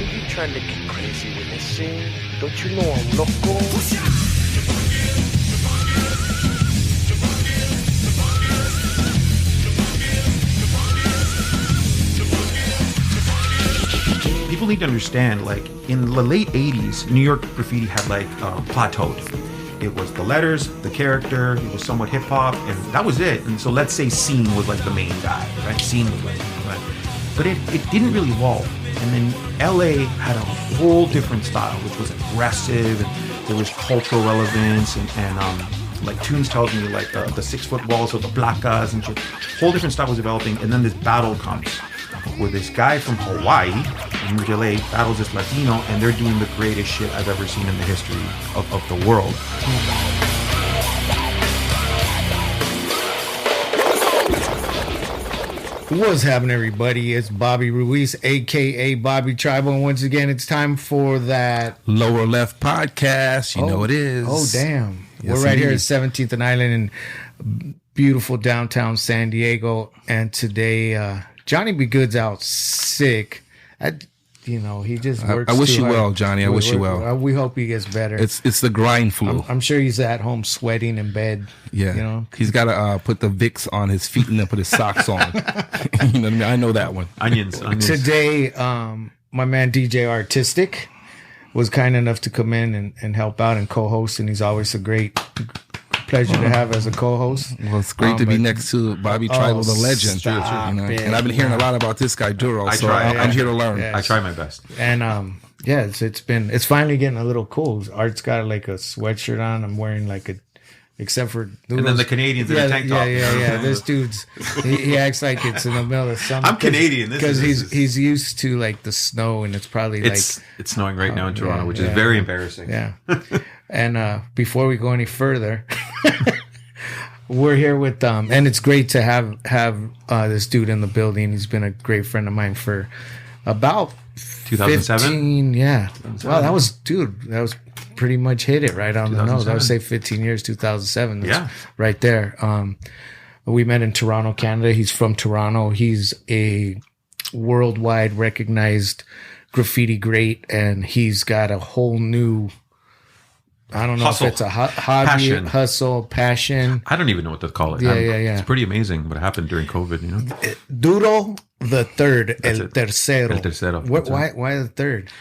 think you're trying to get crazy with this thing? Don't you know I'm loco? People need to understand, like, in the late 80s, New York graffiti had, like, plateaued. It was the letters, the character, it was somewhat hip-hop, and that was it. And so let's say Scene was, like, the main guy, right? Scene was, like, right? But it didn't really evolve. And then LA had a whole different style, which was aggressive, and there was cultural relevance, and like Tunes tells me, like, the 6 foot walls of the placas and shit. Whole different style was developing, and then this battle comes where this guy from Hawaii, in LA, battles this Latino, and they're doing the greatest shit I've ever seen in the history of the world. What's happening, everybody? It's Bobby Ruiz, a.k.a. Bobby Tribal, and once again, it's time for that Lower Left podcast. You know it is. Oh, damn. Yes, We're right here at is. 17th and Island in beautiful downtown San Diego, and today, Johnny B. Good's out sick. He just works. I wish too you hard. well, Johnny. I wish you well. We hope he gets better. It's the grind flu. I'm sure he's at home sweating in bed. Yeah, he's got to put the Vicks on his feet and then put his socks on. You know what I mean? I know that one. Onions. Today, my man DJ Artistic was kind enough to come in and help out and co-host, and he's always a great pleasure to have as a co-host. Well, it's great to be next to Bobby Tribal, the legend. Stop it. And I've been hearing a lot about this guy Duro, so I'm here to learn. Yeah. I try my best. And it's finally getting a little cool. Art's got like a sweatshirt on. I'm wearing like except for Duro's. And then the Canadians in a tank top. Yeah. This dude's he acts like it's in the middle of summer. I'm Canadian because he's used to like the snow, and it's probably it's snowing right now in Toronto, which is very embarrassing. Yeah. And before we go any further, we're here with and it's great to have this dude in the building. He's been a great friend of mine for about 2007. 15, yeah. Wow, that was pretty much hit it right on the nose. I would say 15 years, 2007. That's right there. We met in Toronto, Canada. He's from Toronto. He's a worldwide recognized graffiti great, and he's got a whole new, I don't know if it's a hobby, passion. I don't even know what to call it. Yeah. It's pretty amazing what happened during COVID, Duro The Third, El Tercero. El Tercero. Why the third?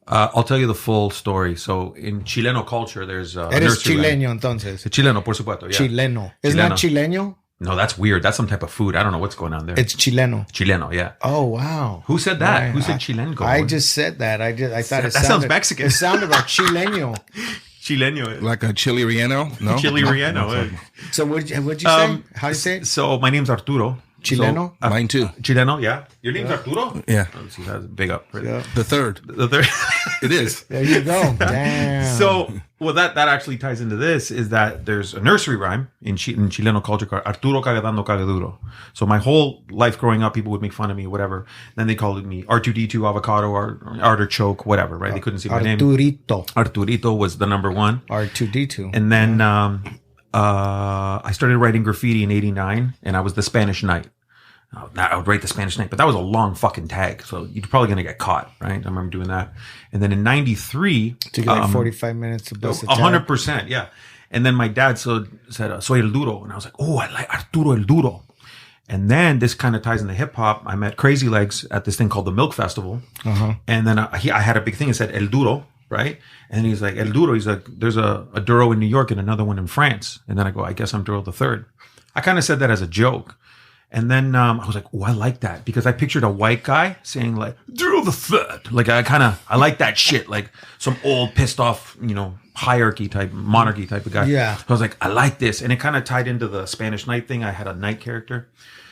I'll tell you the full story. So in Chileno culture, there's Eres chileño, entonces. Chileno, por supuesto. Yeah. Chileno. It's not chileño? No, that's weird. That's some type of food. I don't know what's going on there. It's chileno. Chileno, yeah. Oh, wow. Who said that? Who said chilengo? I just said that. I thought it sounds Mexican. It sounded like chileño. Chileno. Like a chili relleno? No? Chili relleno. So what'd you say? How do you say it? So my name's Arturo. Chileno? So, mine too. Chileno, yeah. Your name's Arturo? Yeah. Let's see, that's big up. Right? Yeah. The third. The third. It is. There you go. Damn. So, that actually ties into this is that there's a nursery rhyme in Chileno culture called Arturo caga dando caga duro. So my whole life growing up, people would make fun of me, whatever. Then they called me R2D2, avocado, or artichoke, whatever, right? They couldn't see my name. Arturito was the number one. R2D2. And then I started writing graffiti in 89, and I was the Spanish Knight. I would write the Spanish Knight, but that was a long fucking tag, so you're probably going to get caught, right? I remember doing that. And then in 93... Took you like 45 minutes to bust a tag? 100%, yeah. And then my dad said, soy el duro. And I was like, oh, I like Arturo el Duro. And then this kind of ties into hip-hop. I met Crazy Legs at this thing called the Milk Festival. Uh-huh. And then I had a big thing that said El Duro, right? And he's like, El Duro. He's like, there's a Duro in New York and another one in France. And then I go, I guess I'm Duro the Third. I kind of said that as a joke. And then I was like, oh, I like that. Because I pictured a white guy saying like, Duro the Third. Like I like that shit. Like some old pissed off, hierarchy type, monarchy type of guy. Yeah. So I was like, I like this. And it kind of tied into the Spanish Knight thing. I had a knight character.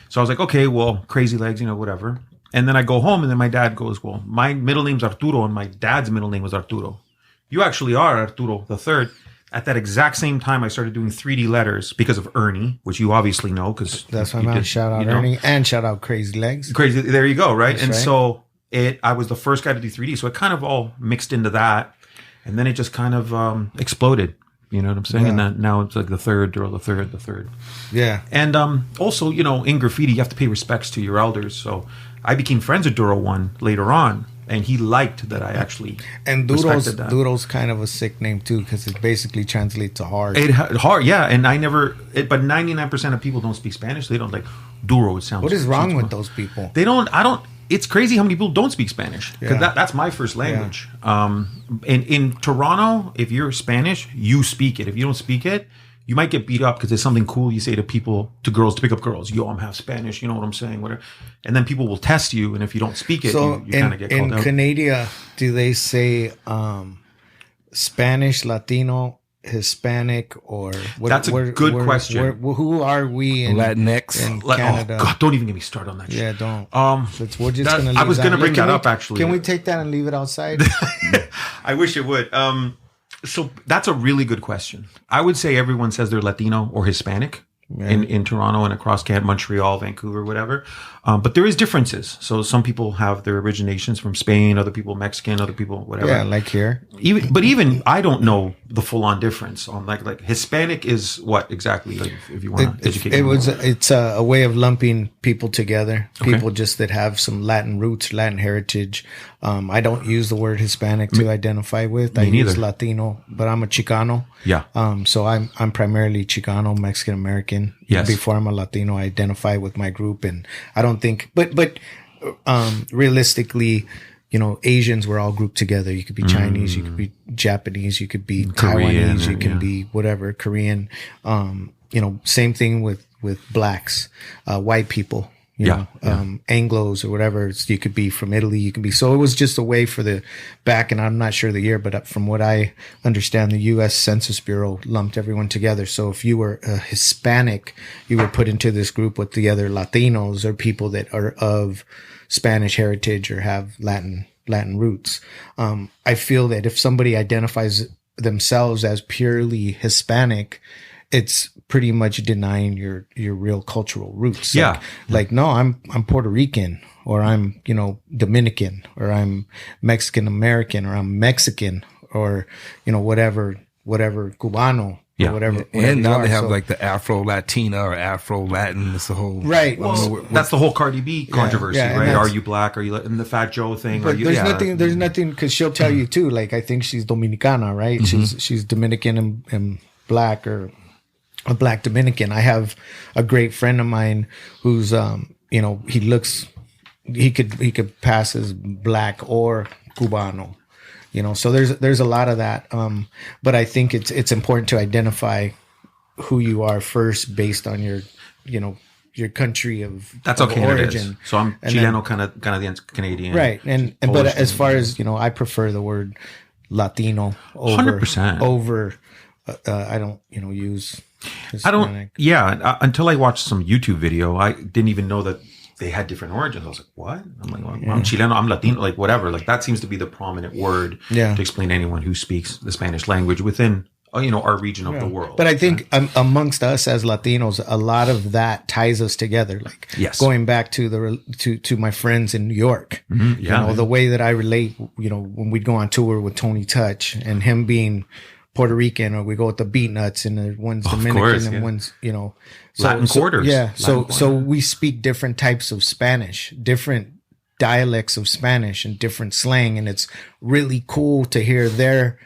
So I was like, okay, well, Crazy Legs, whatever. And then I go home and then my dad goes, well, my middle name's Arturo and my dad's middle name was Arturo. You actually are Arturo the Third. At that exact same time, I started doing 3D letters because of Ernie, which you obviously know because that's my man. Shout out Ernie and shout out Crazy Legs. Crazy, there you go, right? That's so I was the first guy to do 3D, so it kind of all mixed into that, and then it just kind of exploded. You know what I'm saying? Yeah. And then now it's like the third. Yeah. And also, in graffiti, you have to pay respects to your elders. So I became friends with Duro One later on. and he liked that I actually and respected that. Duro's kind of a sick name too, because it basically translates to hard. Hard, yeah. And I never, but 99% of people don't speak Spanish. They don't like Duro. It sounds. What is wrong with those people? They don't. I don't. It's crazy how many people don't speak Spanish, because that's my first language. In Toronto, if you're Spanish, you speak it. If you don't speak it, you might get beat up because there's something cool you say to people, to girls, to pick up girls. Yo, I'm half Spanish. You know what I'm saying? Whatever. And then people will test you, and if you don't speak it, you kind of get called out. In Canada, do they say Spanish, Latino, Hispanic, or what? That's a good question. Who are we in Latinx in Canada? Oh God, don't even get me started on that shit. Yeah, don't. We're just gonna leave I was going to bring that up, actually. Can we take that and leave it outside? I wish it would. So that's a really good question. I would say everyone says they're Latino or Hispanic in Toronto and across Canada, Montreal, Vancouver, whatever. But there is differences. So some people have their originations from Spain, other people Mexican, other people whatever. Yeah, like here. Even I don't know the full on difference on like Hispanic is what exactly, like, if you want to educate me. It's a way of lumping people together. People just that have some Latin roots, Latin heritage. I don't use the word Hispanic to identify with. I use Latino, but I'm a Chicano. Yeah. So I'm primarily Chicano, Mexican American. Yes. Before I'm a Latino, I identify with my group, and I don't think, but realistically, you know, Asians were all grouped together. You could be Chinese, you could be Japanese, you could be Korean, Taiwanese, you can be whatever, Korean. You know, same thing with blacks, white people. You know, Anglos or whatever. You could be from Italy. You can be. So it was just a way for back, and I'm not sure the year, but from what I understand, the U.S. Census Bureau lumped everyone together. So if you were a Hispanic, you were put into this group with the other Latinos or people that are of Spanish heritage or have Latin roots. I feel that if somebody identifies themselves as purely Hispanic, it's pretty much denying your real cultural roots. Like no, I'm Puerto Rican, or I'm, you know, Dominican, or I'm Mexican American, or I'm Mexican, or, you know, whatever Cubano. Yeah. Or whatever. And now they have like the Afro Latina or Afro Latin. It's the whole Well, that's the whole Cardi B controversy, right? Are you black? Are you and the Fat Joe thing? But there's nothing because she'll tell you too. Like I think she's Dominicana, right? She's Dominican and black, or a black Dominican. I have a great friend of mine who's you know, he could pass as black or Cubano. You know, so there's a lot of that. But I think it's important to identify who you are first based on your, you know, your country of origin. So I'm Chileno, kind of the Canadian, right? But as far as, you know, I prefer the word Latino over 100%. I don't, you know, use Hispanic. I don't. Yeah, until I watched some YouTube video, I didn't even know that they had different origins. I was like, what? I'm like, well, I'm Chileno, I'm Latino, like whatever. Like that seems to be the prominent word to explain anyone who speaks the Spanish language within, you know, our region of the world. But I think amongst us as Latinos, a lot of that ties us together. Like going back to to my friends in New York, you know, the way that I relate, you know, when we'd go on tour with Tony Touch and him being Puerto Rican, or we go with the Beatnuts, and one's Dominican and one's, you know, Latin quarters. Yeah. So we speak different types of Spanish, different dialects of Spanish and different slang. And it's really cool to hear their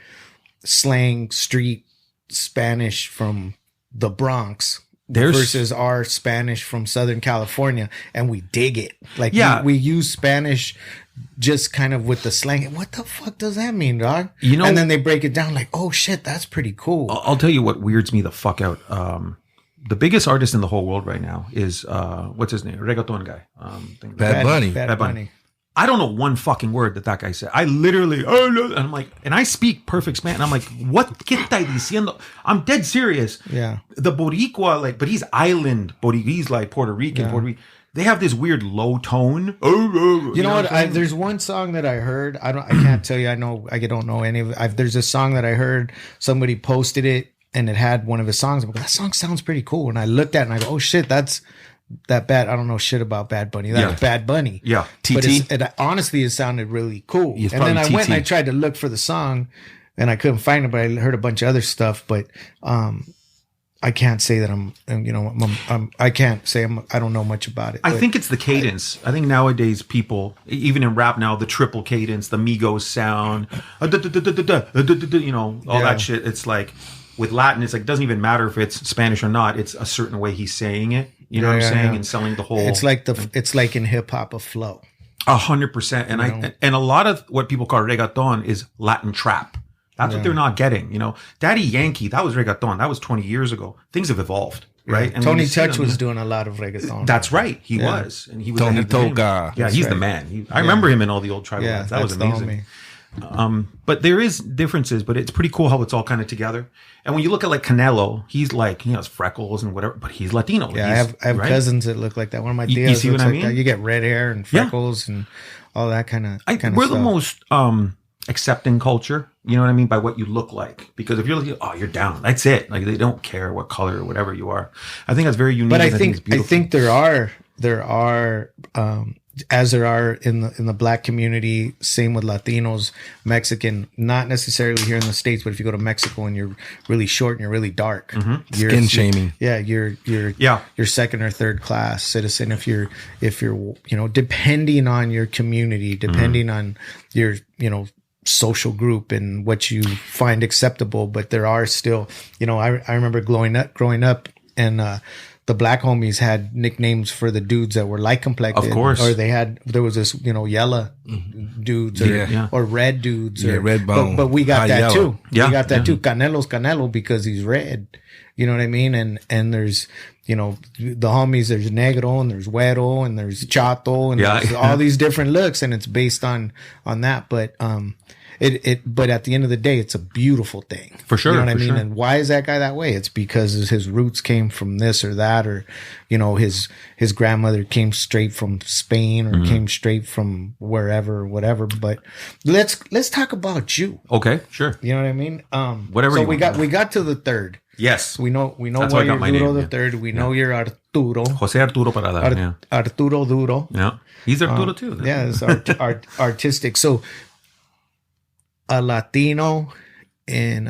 slang, street Spanish from the Bronx versus our Spanish from Southern California. And we dig it. Like we use Spanish just kind of with the slang. What the fuck does that mean, dog? You know, and then they break it down like, oh shit, that's pretty cool. I'll tell you what weirds me the fuck out. The biggest artist in the whole world right now is what's his name? Reggaeton guy. Bad Bunny. Bad Bunny. I don't know one fucking word that guy said. I literally, and I'm like, and I speak perfect Spanish. And I'm like, what? ¿Qué está diciendo? I'm dead serious. Yeah. The Boricua, like, but he's island Boricua. He's like Puerto Rican. Puerto Rican. They have this weird low tone. You know what? There's one song that I heard. I can't tell you. I don't know any of it. There's a song that I heard. Somebody posted it, and it had one of his songs. I'm like, that song sounds pretty cool. And I looked at it, and I go, oh shit, that's that bad. I don't know shit about Bad Bunny. That's Bad Bunny. Yeah. TT. But honestly, it sounded really cool. And then I went and I tried to look for the song, and I couldn't find it. But I heard a bunch of other stuff. But I can't say that I can't say I don't know much about it. I think it's the cadence. I think nowadays people, even in rap now, the triple cadence, the Migos sound, all that shit. It's like with Latin, it's like, it doesn't even matter if it's Spanish or not. It's a certain way he's saying it. You know what I'm saying? And selling the whole. It's like in hip hop a flow. 100%. And a lot of what people call reggaeton is Latin trap. That's what they're not getting. Daddy Yankee, that was reggaeton. That was 20 years ago. Things have evolved, right? And Tony Touch was doing a lot of reggaeton. That's right. He was. And he was Tony Toga. Yeah, he's the man. I remember him in all the old tribal bands. That was amazing. But there is differences, but it's pretty cool how it's all kind of together. And when you look at like Canelo, he's like, he has freckles and whatever, but he's Latino. Yeah, I have cousins that look like that. One of my tias you see what I mean? That. You get red hair and freckles and all that kind of We're stuff. the most accepting culture, you know what I mean, by what you look like. Because if you're looking, you're down, that's it. Like, they don't care what color or whatever you are. I think that's very unique. But I think there are as there are in the Black community, same with Latinos, Mexican, not necessarily here in the States, but if you go to Mexico and you're really short and you're really dark, skin shaming. Yeah, you're second or third class citizen if you're depending on your community, depending on your social group and what you find acceptable. But there are still, I remember growing up and the Black homies had nicknames for the dudes that were light complected. Of course. Or there was this, yellow dudes or red dudes. Yeah, red bone. But we got that yellow. too. Yeah. We got that too. Canelo's Canelo because he's red. You know what I mean? And there's, the homies, there's negro and there's güero and there's chato and there's all these different looks, and it's based on that. But, but at the end of the day, it's a beautiful thing. For sure. You know what I mean? Sure. And why is that guy that way? It's because his roots came from this or that, or, his grandmother came straight from Spain or came straight from wherever or whatever. But let's talk about you. Okay, sure. You know what I mean? Whatever. So you we want. got to the third. Yes. We know That's why how I got you're my Duro name, the Third. We know you're Arturo. Jose Arturo Parada. Arturo Duro. Yeah. He's Arturo too. Yeah, it's artistic. So a Latino in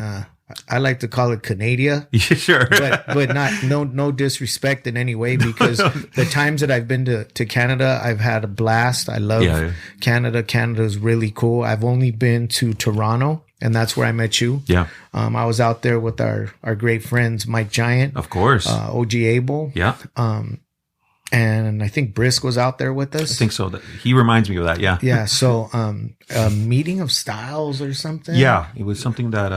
I like to call it Canada. Yeah, sure. but not no disrespect in any way, because the times that I've been to Canada, I've had a blast. I love Canada. Canada's really cool. I've only been to Toronto, and that's where I met you. Yeah. I was out there with our great friends Mike Giant, Of course. OG Abel. Yeah. And I think Brisk was out there with us. I think so. He reminds me of that. Yeah. Yeah. So, a meeting of styles or something. Yeah. It was something that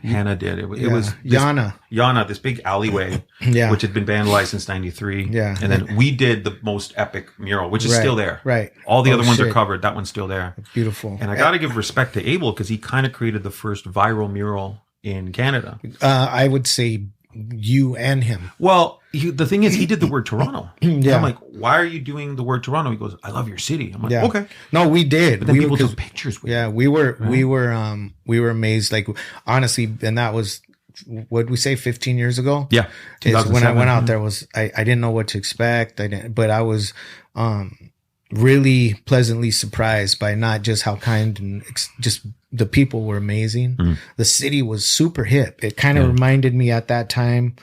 Hannah did. It was Yana, this big alleyway, Yeah. which had been vandalized since '93. Yeah. And then we did the most epic mural, which is still there. Right. All the other ones shit. are covered. That one's still there. Beautiful. And I got to give respect to Abel because he kind of created the first viral mural in Canada. I would say you and him. Well, the thing is, he did the word Toronto. Yeah. I'm like, why are you doing the word Toronto? He goes, I love your city. I'm like, Yeah. okay. No, we did. But then people were, took pictures with yeah, we were amazed. Like, honestly, and that was, what did we say, 15 years ago? Yeah. Is when I 2007. went out there I didn't know what to expect. But I was, really pleasantly surprised by not just how kind and just the people were amazing. The city was super hip. It kind of reminded me at that time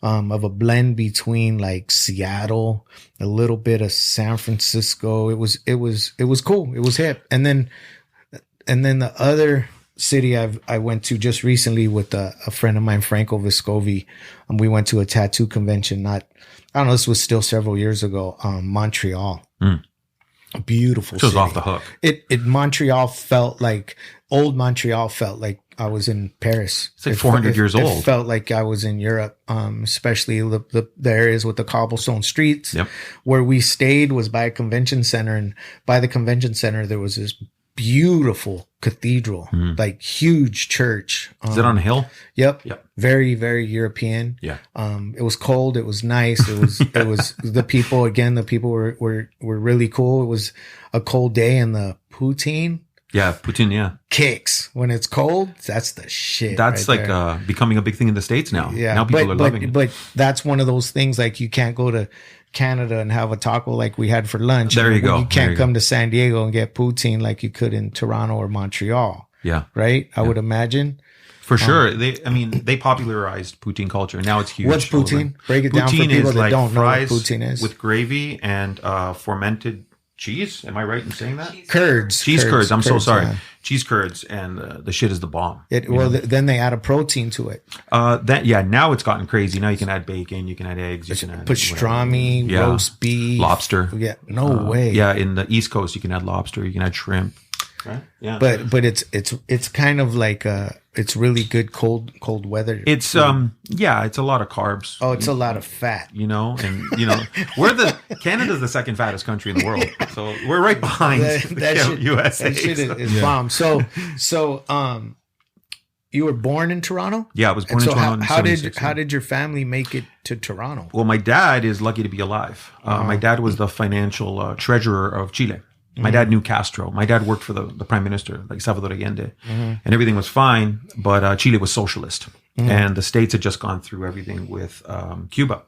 of a blend between like Seattle, a little bit of San Francisco. It was cool. It was hip. And then the other city I went to just recently with a friend of mine, Franco Vescovi, we went to a tattoo convention. I don't know, this was still several years ago. Montreal. Beautiful It was city. off the hook. Old Montreal felt like I was in Paris. It's like 400 years old. It felt like I was in Europe, especially the areas with the cobblestone streets. Yep. Where we stayed was by a convention center, and by the convention center there was this beautiful cathedral, like huge church. Is it on a hill? Yep. Yep. Very, very European. Yeah. It was cold. It was nice. It was the people were really cool. It was a cold day, and the poutine Yeah. Putin. Yeah. kicks when it's cold. That's the shit. That's right like there. Becoming a big thing in the States now. Yeah. Now people are loving it. But that's one of those things, like, you can't go to Canada and have a taco like we had for lunch. There you go. You can't come to San Diego and get poutine like you could in Toronto or Montreal. Yeah. Right? I would imagine. For sure. They popularized poutine culture. Now it's huge. What's poutine? Break it down for people that don't know what poutine is. With gravy and fermented cheese. Am I right in saying that? Curds. Cheese curds. I'm so sorry. Yeah. Cheese curds, and the shit is the bomb. Then they add a protein to it. Now it's gotten crazy. Now you can add bacon, you can add eggs, you can add pastrami, roast beef, lobster. Yeah, no way. Yeah, in the East Coast you can add lobster, you can add shrimp. Right? Yeah. But it's kind of like it's really good cold weather. It's it's a lot of carbs. Oh, it's a lot of fat. Canada's the second fattest country in the world. So we're right behind the USA. That shit is bomb. So you were born in Toronto? Yeah, I was born in Toronto. How did your family make it to Toronto? Well, my dad is lucky to be alive. My dad was the financial treasurer of Chile. My dad knew Castro. My dad worked for the prime minister, like Salvador Allende, and everything was fine. But Chile was socialist, and the States had just gone through everything with Cuba.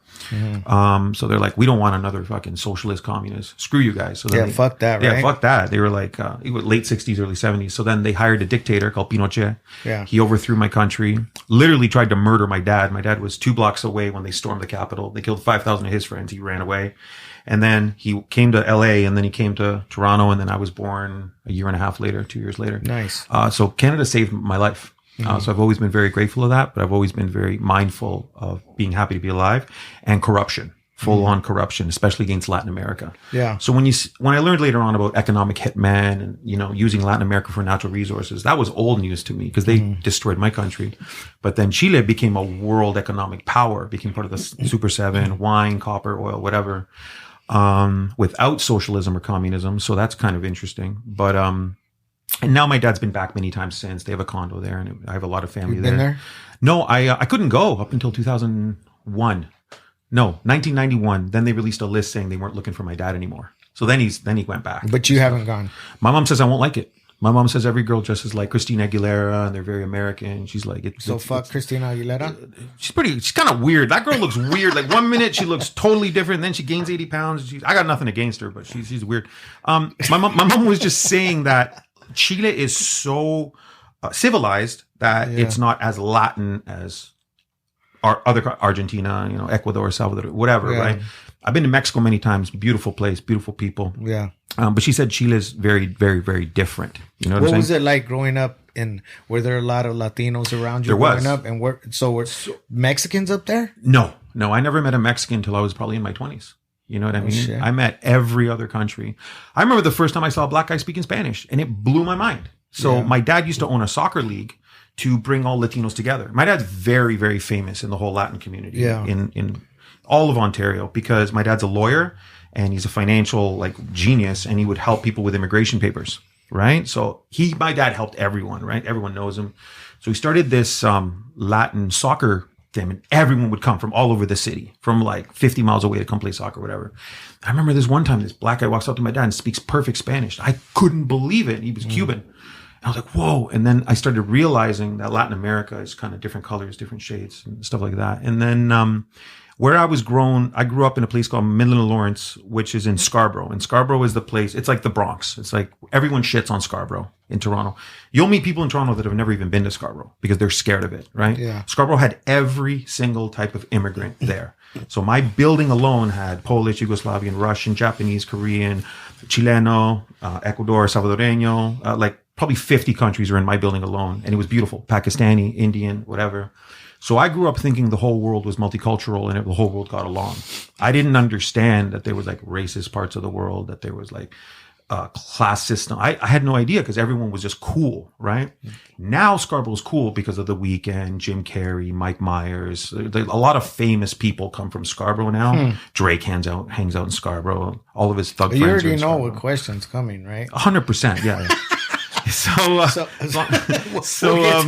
So they're like, we don't want another fucking socialist communist. Screw you guys. So fuck that. Right? Yeah, fuck that. They were like, it was late 60s, early 70s. So then they hired a dictator called Pinochet. Yeah. He overthrew my country, literally tried to murder my dad. My dad was 2 blocks away when they stormed the Capitol. They killed 5,000 of his friends. He ran away. And then he came to LA, and then he came to Toronto, and then I was born a year and a half later, 2 years later. Nice. So Canada saved my life. So I've always been very grateful of that, but I've always been very mindful of being happy to be alive, and corruption, full on corruption, especially against Latin America. Yeah. So when I learned later on about economic hitmen and, using Latin America for natural resources, that was old news to me because they destroyed my country. But then Chile became a world economic power, became part of the Super Seven, wine, copper, oil, whatever. Without socialism or communism. So that's kind of interesting. But, and now my dad's been back many times since. They have a condo there, and I have a lot of family there. Been there? No, I couldn't go up until 2001. No, 1991. Then they released a list saying they weren't looking for my dad anymore. So then he went back. But you haven't gone. My mom says I won't like it. My mom says every girl dresses like Christina Aguilera and they're very American. She's like, fuck Christina Aguilera? She's kind of weird. That girl looks weird. Like 1 minute she looks totally different. Then she gains 80 pounds. I got nothing against her, but she's weird. My mom was just saying that Chile is so civilized that it's not as Latin as our other Argentina, Ecuador, Salvador, whatever, right? I've been to Mexico many times. Beautiful place, beautiful people. Yeah. But she said Chile is very, very, very different. You know what I'm saying? What was it like growing up? Were there a lot of Latinos around you growing up? And were Mexicans up there? No. I never met a Mexican until I was probably in my 20s. You know what I mean? Shit. I met every other country. I remember the first time I saw a black guy speaking Spanish, and it blew my mind. So my dad used to own a soccer league to bring all Latinos together. My dad's very, very famous in the whole Latin community in all of Ontario, because my dad's a lawyer and he's a financial genius, and he would help people with immigration papers, right? So my dad helped everyone, right? Everyone knows him. So he started this Latin soccer thing, and everyone would come from all over the city, from 50 miles away to come play soccer, whatever. I remember this one time, this black guy walks up to my dad and speaks perfect Spanish. I couldn't believe it. He was Cuban. I was like, whoa. And then I started realizing that Latin America is kind of different colors, different shades and stuff like that. And then where I grew up in a place called Midland Lawrence, which is in Scarborough. And Scarborough is the place, it's like the Bronx. It's like everyone shits on Scarborough in Toronto. You'll meet people in Toronto that have never even been to Scarborough because they're scared of it, right? Yeah. Scarborough had every single type of immigrant there. So my building alone had Polish, Yugoslavian, Russian, Japanese, Korean, Chileno, Ecuador, Salvadoreño, probably 50 countries are in my building alone. And it was beautiful. Pakistani, Indian, whatever. So I grew up thinking the whole world was multicultural and the whole world got along. I didn't understand that there was racist parts of the world, that there was class system. I had no idea because everyone was just cool, right? Now Scarborough's cool because of The Weeknd, Jim Carrey, Mike Myers. A lot of famous people come from Scarborough now. Drake hangs out in Scarborough. All of his thug friends. You already know what question's coming, right? 100%, yeah. So we'll get to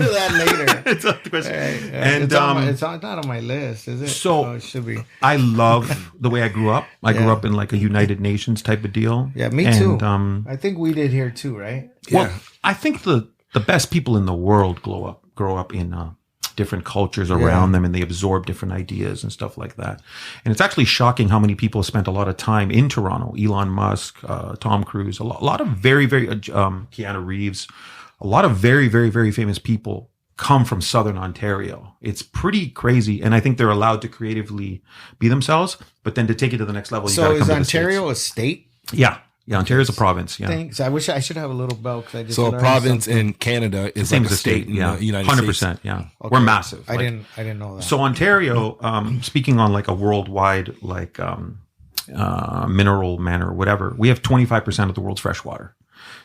that later. It's a question. Right. And it's not on my list, is it? So it should be. I love the way I grew up. I grew up in a United Nations type of deal. Yeah, me too. I think we did here too, right? Well, I think the best people in the world grow up in different cultures around them, and they absorb different ideas and stuff like that. And it's actually shocking how many people spent a lot of time in Toronto. Elon Musk, Tom Cruise, a lot of very, very, Keanu Reeves, a lot of very, very, very famous people come from Southern Ontario. It's pretty crazy. And I think they're allowed to creatively be themselves, but then to take it to the next level, you got to come to the States. So is Ontario a state? Yeah. Yeah, Ontario's a province. Yeah. Thanks. I wish I should have a little belt. So a province in Canada is same like as a state. in the United 100%. States. Yeah. Okay. We're massive. I didn't know that. So Ontario, speaking on like a worldwide, like, mineral manner, whatever, we have 25% of the world's fresh water.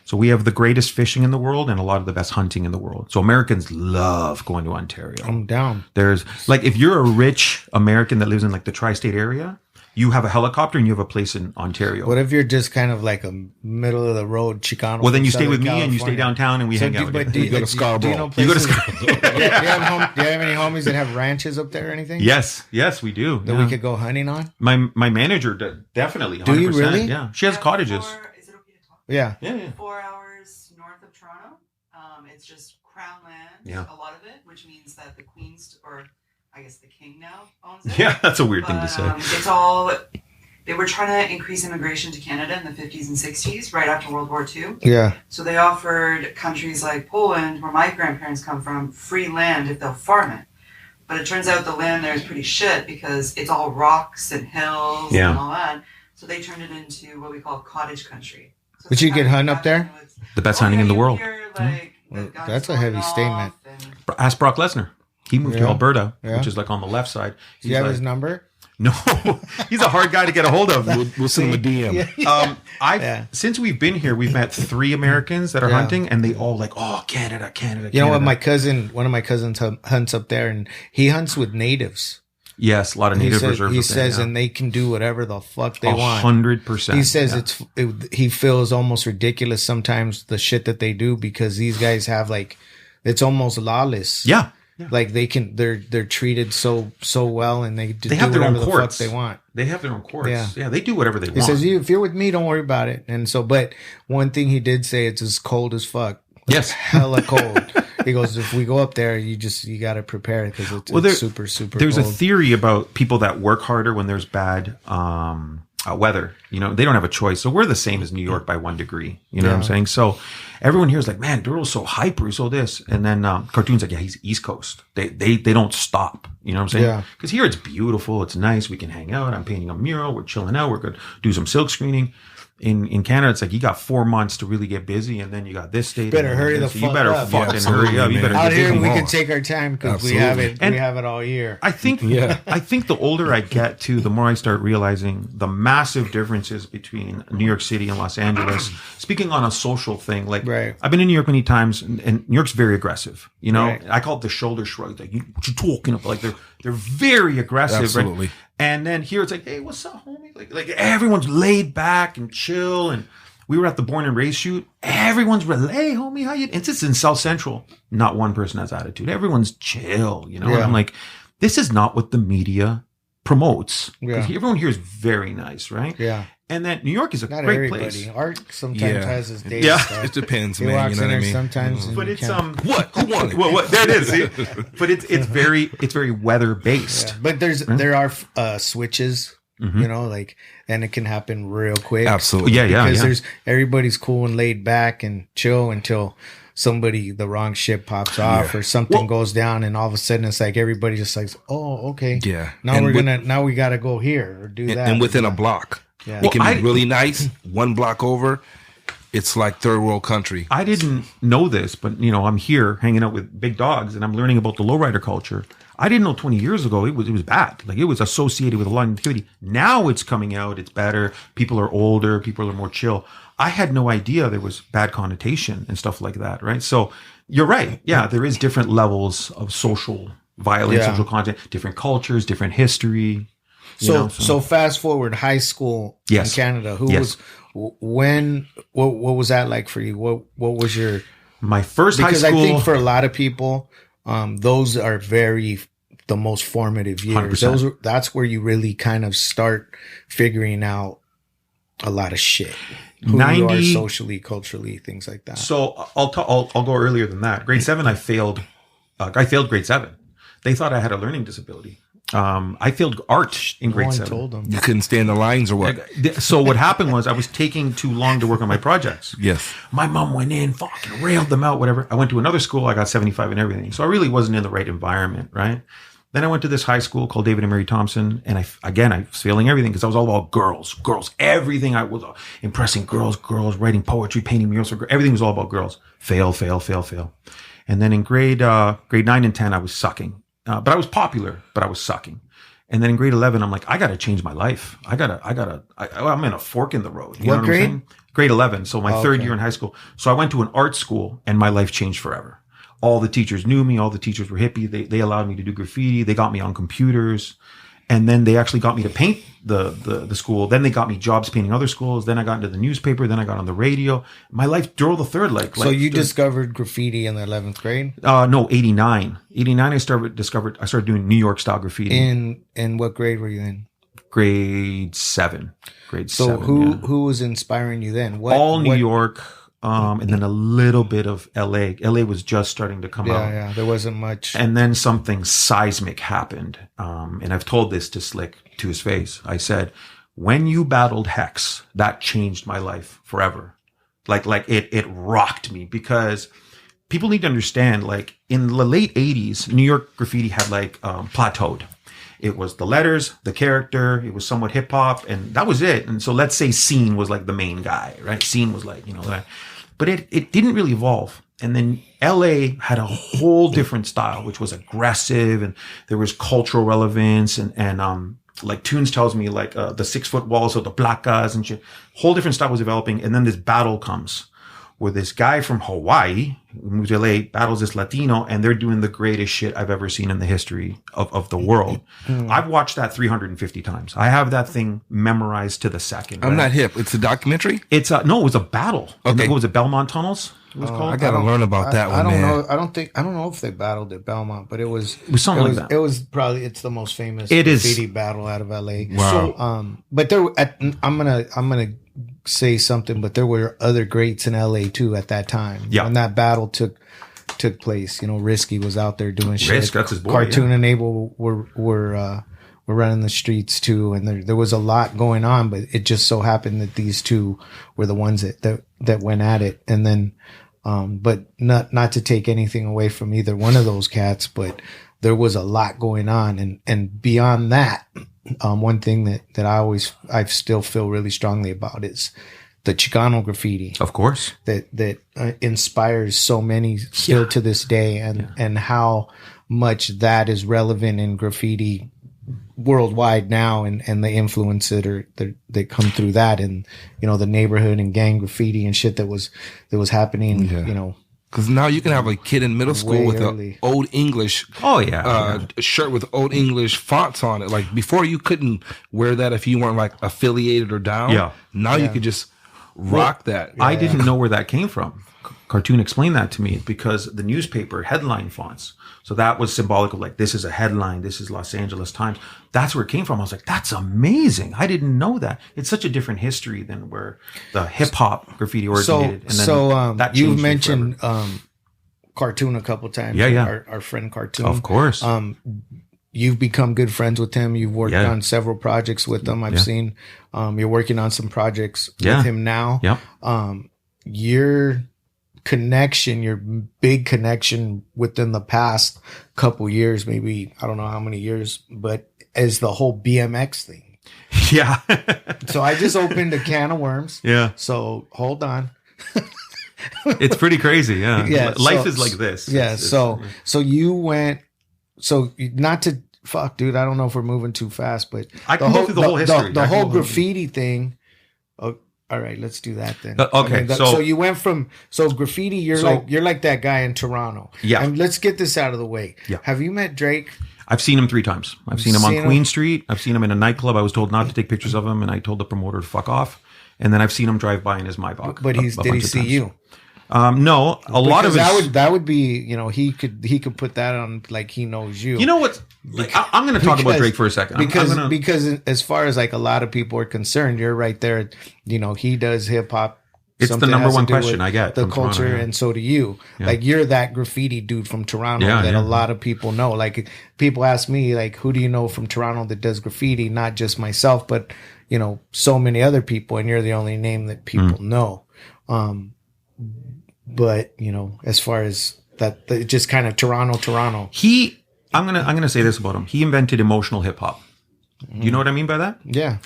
So we have the greatest fishing in the world and a lot of the best hunting in the world. So Americans love going to Ontario. I'm down. There's like, if you're a rich American that lives in like the tri-state area, you have a helicopter and you have a place in Ontario. What if you're just kind of like a middle of the road Chicano? Well, then you stay with me and you stay downtown and we hang out. You go to Scarborough. Do you know You go to places- Scarborough. do you have any homies that have ranches up there or anything? Yes, we do. That we could go hunting on? My manager definitely. 100%. Do you really? Yeah, she has cottages. Is it okay to talk? Yeah. Yeah. 4 hours north of Toronto. It's just crown land, Yeah. a lot of it, which means that the Queen's, or I guess the King now owns it. Yeah, that's a weird thing to But, say. It's all, they were trying to increase immigration to Canada in the 50s and 60s, right after World War II. Yeah. So they offered countries like Poland, where my grandparents come from, free land if they'll farm it. But it turns out the land there is pretty shit because it's all rocks and hills and all that. So they turned it into what we call cottage country. So But you could hunt up there? The best hunting in the world. Well, that's a heavy statement. Ask Brock Lesnar. He moved to Alberta, Yeah. which is like on the left side. Do you have his number? No, he's a hard guy to get a hold of. We'll send him a DM. Since we've been here, we've met 3 Americans that are hunting, and they all like, oh, Canada. You know what? One of my cousins hunts up there, and he hunts with natives. Yes, a lot of native reserves. He up there, says, and they can do whatever the fuck they want. 100%. He says he feels almost ridiculous sometimes the shit that they do because these guys have like, it's almost lawless. Yeah. Like they're treated so well, and they have their own whatever the courts. fuck they want. They have their own courts. Yeah. Yeah, they do whatever they want. He says, if you're with me, don't worry about it. And so, but one thing he did say, it's as cold as fuck. Yes. Hella cold. He goes, if we go up there, you got to prepare because it's super, super There's cold. a theory about people that work harder when there's bad weather. You know, they don't have a choice. So we're the same as New York by 1 degree. You know what I'm saying? So everyone here is like, man, Duro's so hyper, he's so this. And then Cartoon's like, yeah, he's East Coast. They don't stop. You know what I'm saying? Yeah. Because here it's beautiful. It's nice. We can hang out. I'm painting a mural. We're chilling out. We're going to do some silk screening. In Canada, it's like you got 4 months to really get busy, and then you got this state. Better hurry the fuck You better up. fucking Absolutely, hurry up. You man. better Out get here, busy. we can take our time because we have it. And we have it all year. I think the older I get to, the more I start realizing the massive differences between New York City and Los Angeles. Speaking on a social thing, like I've been in New York many times, and New York's very aggressive. You know, I call it the shoulder shrug. Like, what you talking about? Like they're very aggressive. Absolutely. Right? And then here it's like, hey, what's up, homie? Like everyone's laid back and chill. And we were at the Born and Raised shoot. Everyone's hey, homie, how you? It's just in South Central. Not one person has attitude. Everyone's chill. You know, and I'm like, this is not what the media promotes. Because everyone here is very nice, right? Yeah. And then New York is a Not great everybody. place. Art sometimes has his days. Yeah. It depends, He man. walks You know in what I there mean? sometimes. and But you it's can't- What? Who won it? Well, there it is. See? But it's very weather based. Yeah. But there are switches. You know, like, and it can happen real quick. Absolutely. Because there's everybody's cool and laid back and chill until the wrong shit pops off or something goes down, and all of a sudden it's like everybody just like, oh, okay, Yeah. Now And now we gotta go here or do that. And within a block, it can be really nice. 1 block over, it's like third world country. I didn't know this, but you know, I'm here hanging out with big dogs, and I'm learning about the lowrider culture. I didn't know 20 years ago it was bad. Like, it was associated with a lot of activity. Now it's coming out. It's better. People are older. People are more chill. I had no idea there was bad connotation and stuff like that. Right. So you're right. Yeah. There is different levels of social violence, social content, different cultures, different history. So fast forward high school in Canada. What was that like for you? What was your my first high school? Because I think for a lot of people, those are the most formative years. 100%. That's where you really kind of start figuring out a lot of shit. Who you are socially, culturally, things like that. So I'll go earlier than that. Grade 7, I failed grade 7. They thought I had a learning disability. I failed art in grade 7. Told them. You couldn't stand the lines or what? So what happened was I was taking too long to work on my projects. Yes. My mom went in, fucking railed them out, whatever. I went to another school. I got 75 and everything. So I really wasn't in the right environment, right? Then I went to this high school called David and Mary Thompson. And I was failing everything because I was all about girls, everything. I was impressing girls, writing poetry, painting murals. Everything was all about girls. Fail. And then in grade 9 and 10, I was sucking. But I was popular, but I was sucking. And then in grade 11, I'm like, I got to change my life. I'm in a fork in the road. You know what grade? I'm saying? Grade 11. So my third year in high school. So I went to an art school and my life changed forever. All the teachers knew me. All the teachers were hippie. They allowed me to do graffiti. They got me on computers. And then they actually got me to paint the school. Then they got me jobs painting other schools. Then I got into the newspaper. Then I got on the radio. My life, Duro The Third. So you discovered graffiti in the 11th grade? No, 89. 89, I started doing New York style graffiti. In what grade were you in? Grade 7. So who was inspiring you then? All New York. And then a little bit of LA. LA was just starting to come out. Yeah, there wasn't much. And then something seismic happened. And I've told this to Slick to his face. I said, when you battled Hex, that changed my life forever. Like it rocked me because people need to understand, like in the late 80s, New York graffiti had plateaued. It was the letters, the character, it was somewhat hip hop, and that was it. And so let's say Scene was like the main guy, right? Scene was like, that. But it didn't really evolve. And then LA had a whole different style, which was aggressive, and there was cultural relevance, and like Tunes tells me, the 6 foot walls of the placas and shit. Whole different style was developing. And then this battle comes where this guy from Hawaii who moves to LA battles this Latino, and they're doing the greatest shit I've ever seen in the history of the world. I've watched that 350 times. I have that thing memorized to the second. I'm not hip. It's a documentary? It was a battle. Okay. What was it, Belmont Tunnels? It was called? I gotta learn about that one. I don't man. know. I don't know if they battled at Belmont, but it was something like that. It was probably the most famous graffiti battle out of LA. Wow. So, but I'm gonna say something, but there were other greats in LA too at that time. Yeah. When that battle took place, Risky was out there doing shit. Risk, that's his boy. Cartoon and Abel were running the streets too, and there was a lot going on, but it just so happened that these two were the ones that went at it. And then but not to take anything away from either one of those cats, but there was a lot going on. And beyond that, one thing that I still feel really strongly about is the Chicano graffiti. Of course. That inspires so many still to this day, and how much that is relevant in graffiti worldwide now, and the influence that come through that, and the neighborhood and gang graffiti and shit that was happening. Because now you can have a kid in middle school with an old English shirt with old English fonts on it. Like before, you couldn't wear that if you weren't like affiliated or down. Yeah. Now you could just rock that. I didn't know where that came from. Cartoon explained that to me, because the newspaper headline fonts. So that was symbolic of like, this is a headline. This is Los Angeles Times. That's where it came from. I was like, that's amazing. I didn't know that. It's such a different history than where the hip hop graffiti originated. That you've mentioned Cartoon a couple times. Yeah. Our friend Cartoon. Of course. You've become good friends with him. You've worked on several projects with him. I've seen you're working on some projects with him now. Yeah. Your big connection within the past couple years, maybe, I don't know how many years, but is the whole BMX thing. Yeah. So I just opened a can of worms. Yeah. So hold on. It's pretty crazy. Yeah. Yeah. Life is like this. Yeah. So you went, not to fuck, dude, I don't know if we're moving too fast, but I can go through the whole history. The whole graffiti thing. All right, let's do that then. Okay, so you went from graffiti. You're like that guy in Toronto. Yeah. And let's get this out of the way. Yeah. Have you met Drake? I've seen him 3 times. I've seen him on Queen Street. I've seen him in a nightclub. I was told not to take pictures of him, and I told the promoter to fuck off. And then I've seen him drive by in his Maybach. But did he see you? No, lot of that would be, he could put that on like he knows you. You know what? I'm going to talk about Drake for a second. Because as far as like a lot of people are concerned, you're right there. He does hip hop It's the number one question I get. The culture, Toronto, and so do you. Yeah. Like, you're that graffiti dude from Toronto that a lot of people know. Like, people ask me, like, who do you know from Toronto that does graffiti? Not just myself, but, you know, so many other people, and you're the only name that people know. But, you know, as far as that, just kind of Toronto. I'm gonna say this about him. He invented emotional hip hop. You know what I mean by that? Yeah.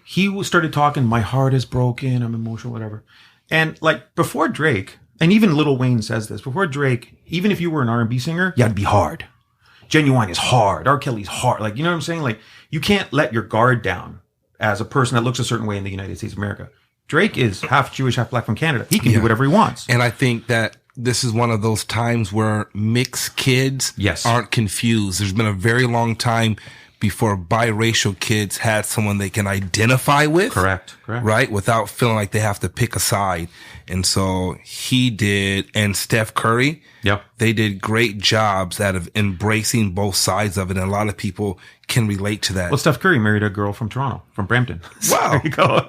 He started talking, my heart is broken, I'm emotional, whatever. And like before Drake, and even Lil Wayne says this, before Drake, even if you were an R&B singer, you had to be hard. Genuine is hard. R. Kelly's hard. Like, you know what I'm saying? Like, you can't let your guard down as a person that looks a certain way in the United States of America. Drake is half Jewish, half black from Canada. He can do whatever he wants. And I think that this is one of those times where mixed kids aren't confused. There's been a very long time before biracial kids had someone they can identify with. Correct. Right? Without feeling like they have to pick a side. And so he did, and Steph Curry, they did great jobs out of embracing both sides of it. And a lot of people can relate to that. Well, Steph Curry married a girl from Toronto, from Brampton. Wow. There you go.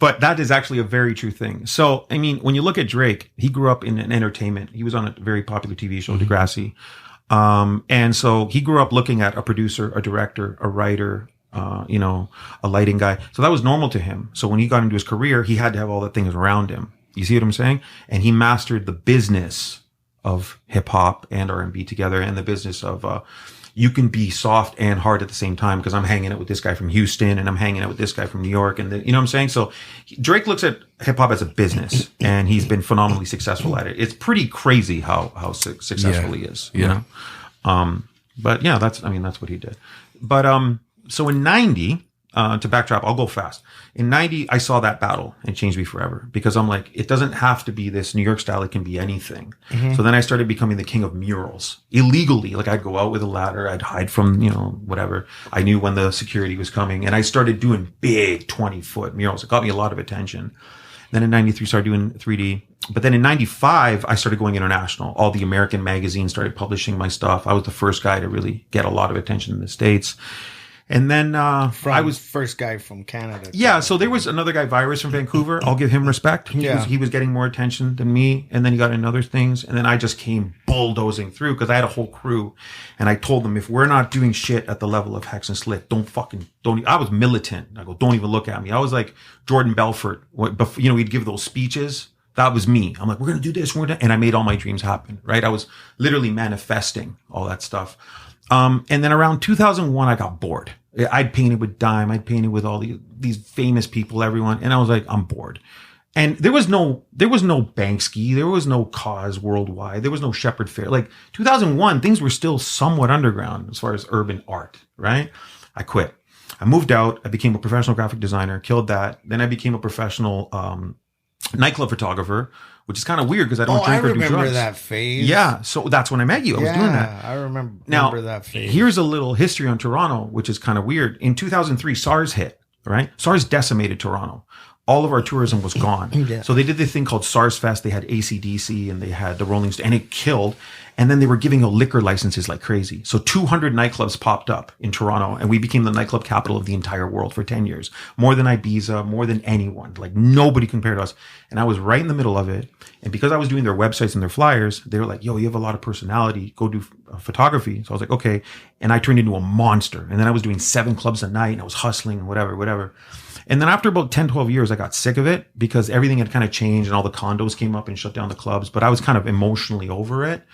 But that is actually a very true thing. So, I mean, when you look at Drake, he grew up in entertainment. He was on a very popular TV show, Degrassi. And so he grew up looking at a producer, a director, a writer, you know, a lighting guy. So that was normal to him. So when he got into his career, he had to have all the things around him. You see what I'm saying? And he mastered the business of hip hop and R&B together, and the business of, you can be soft and hard at the same time, because I'm hanging out with this guy from Houston and I'm hanging out with this guy from New York. And you know what I'm saying? So Drake looks at hip hop as a business, and he's been phenomenally successful at it. It's pretty crazy how successful he is, you know? But yeah, that's what he did. But, so in 90, to backtrack, I'll go fast. In 90, I saw that battle, and it changed me forever, because I'm like, it doesn't have to be this New York style. It can be anything. So then I started becoming the king of murals illegally. Like, I'd go out with a ladder. I'd hide from, you know, whatever. I knew when the security was coming, and I started doing big 20-foot murals. It got me a lot of attention. Then in 93, started doing 3D. But then in 95, I started going international. All the American magazines started publishing my stuff. I was the first guy to really get a lot of attention in the States. And then I was first guy from Canada. Yeah, so there was another guy, Virus, from Vancouver. I'll give him respect. He was getting more attention than me, and then he got in other things, and then I just came bulldozing through, because I had a whole crew, and I told them, if we're not doing shit at the level of Hex and Slick, don't. I was militant. I go, don't even look at me. I was like Jordan Belfort. You know, we'd give those speeches. That was me. I'm like, we're gonna do this, and I made all my dreams happen. Right? I was literally manifesting all that stuff. And then around 2001, I got bored. I'd painted with Dime. I'd painted with all these famous people, everyone. And I was like, I'm bored. And there was no Banksy. There was no Cause Worldwide. There was no Shepherd Fair. Like 2001, things were still somewhat underground as far as urban art, right? I quit. I moved out. I became a professional graphic designer, killed that. Then I became a professional, nightclub photographer, which is kind of weird because I don't drink or do drugs. I remember that phase. Yeah, so that's when I met you. I was doing that. I remember that phase. Here's a little history on Toronto, which is kind of weird. In 2003, SARS hit, right? SARS decimated Toronto. All of our tourism was gone. Yeah. So they did this thing called SARS Fest. They had AC/DC and they had the Rolling Stones, and it killed. And then they were giving out liquor licenses like crazy. So 200 nightclubs popped up in Toronto, and we became the nightclub capital of the entire world for 10 years. More than Ibiza, more than anyone. Like, nobody compared to us. And I was right in the middle of it. And because I was doing their websites and their flyers, they were like, yo, you have a lot of personality. Go do photography. So I was like, okay. And I turned into a monster. And then I was doing 7 clubs a night, and I was hustling and whatever. And then after about 10, 12 years, I got sick of it because everything had kind of changed and all the condos came up and shut down the clubs. But I was kind of emotionally over it.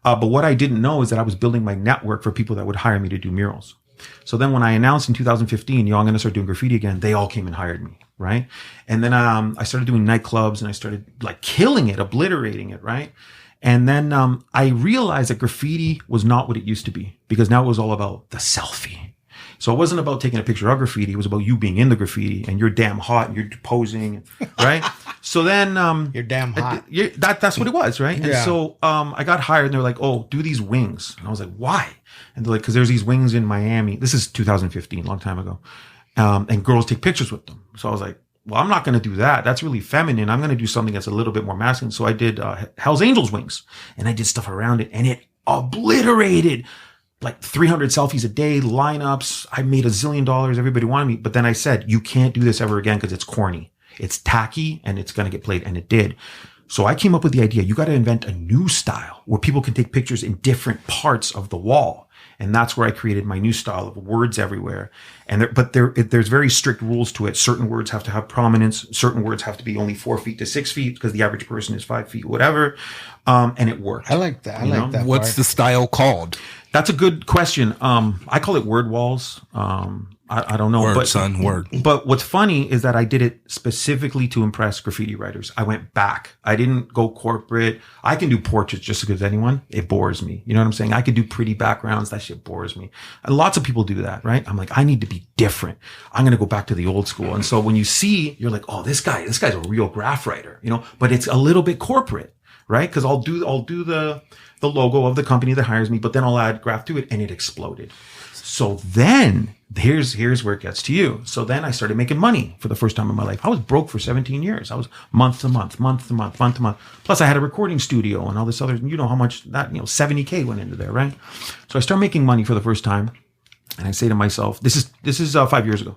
But what I didn't know is that I was building my network for people that would hire me to do murals. So then when I announced in 2015, yo, I'm going to start doing graffiti again, they all came and hired me, right? And then I started doing nightclubs, and I started like killing it, obliterating it, right? And then I realized that graffiti was not what it used to be, because now it was all about the selfie. So it wasn't about taking a picture of graffiti. It was about you being in the graffiti, and you're damn hot and you're posing, right? So then, you're damn hot. That's what it was, right? And so, I got hired, and they're like, oh, do these wings. And I was like, why? And they're like, cause there's these wings in Miami. This is 2015, long time ago. And girls take pictures with them. So I was like, well, I'm not going to do that. That's really feminine. I'm going to do something that's a little bit more masculine. So I did, Hell's Angels wings, and I did stuff around it, and it obliterated like 300 selfies a day, lineups. I made $1 zillion. Everybody wanted me. But then I said, you can't do this ever again because it's corny. It's tacky and it's going to get played. And it did. So I came up with the idea, you got to invent a new style where people can take pictures in different parts of the wall. And that's where I created my new style of words everywhere. And there's very strict rules to it. Certain words have to have prominence. Certain words have to be only 4 feet to 6 feet because the average person is 5 feet, whatever. And it worked. I like that. I like that. What's the style called? That's a good question. I call it word walls. I don't know. Word. But what's funny is that I did it specifically to impress graffiti writers. I went back. I didn't go corporate. I can do portraits just as good as anyone. It bores me. You know what I'm saying? I could do pretty backgrounds. That shit bores me. And lots of people do that, right? I'm like, I need to be different. I'm going to go back to the old school. And so when you see, you're like, oh, this guy's a real graph writer, you know, but it's a little bit corporate, right? Cause I'll do the logo of the company that hires me, but then I'll add graph to it, and it exploded. So then here's where it gets to you. So then I started making money for the first time in my life. I was broke for 17 years. I was month to month. Plus I had a recording studio and all this other, you know how much that, $70K went into there, right? So I started making money for the first time. And I say to myself, this is 5 years ago,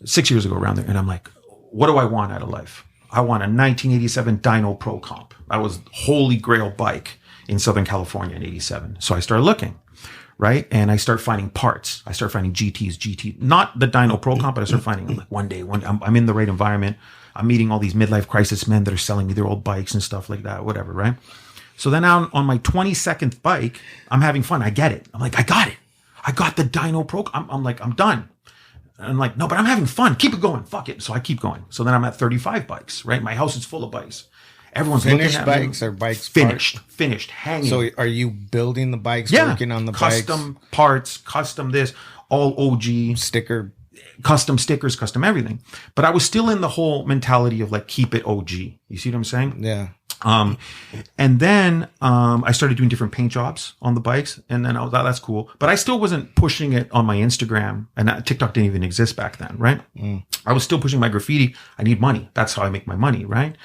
6 years ago around there. And I'm like, what do I want out of life? I want a 1987 Dyno Pro Comp. That was holy grail bike in Southern California in 87. So I started looking. Right. And I start finding parts. I start finding GT, not the Dyno Pro Comp, but I start finding like one day I'm in the right environment. I'm meeting all these midlife crisis men that are selling me their old bikes and stuff like that, whatever. Right. So then on my 22nd bike, I'm having fun. I get it. I'm like, I got it. I got the Dyno Pro. I'm like, I'm done. And I'm like, no, but I'm having fun. Keep it going. Fuck it. So I keep going. So then I'm at 35 bikes, right? My house is full of bikes. Everyone's finished looking at bikes me. or bikes Finished, hanging. So are you building the bikes, working on the custom bikes? parts, custom this, all OG. Sticker. Custom stickers, custom everything. But I was still in the whole mentality of like, keep it OG. You see what I'm saying? Yeah. And then I started doing different paint jobs on the bikes. And then I was, that's cool. But I still wasn't pushing it on my Instagram. And TikTok didn't even exist back then, right? I was still pushing my graffiti. I need money. That's how I make my money, right?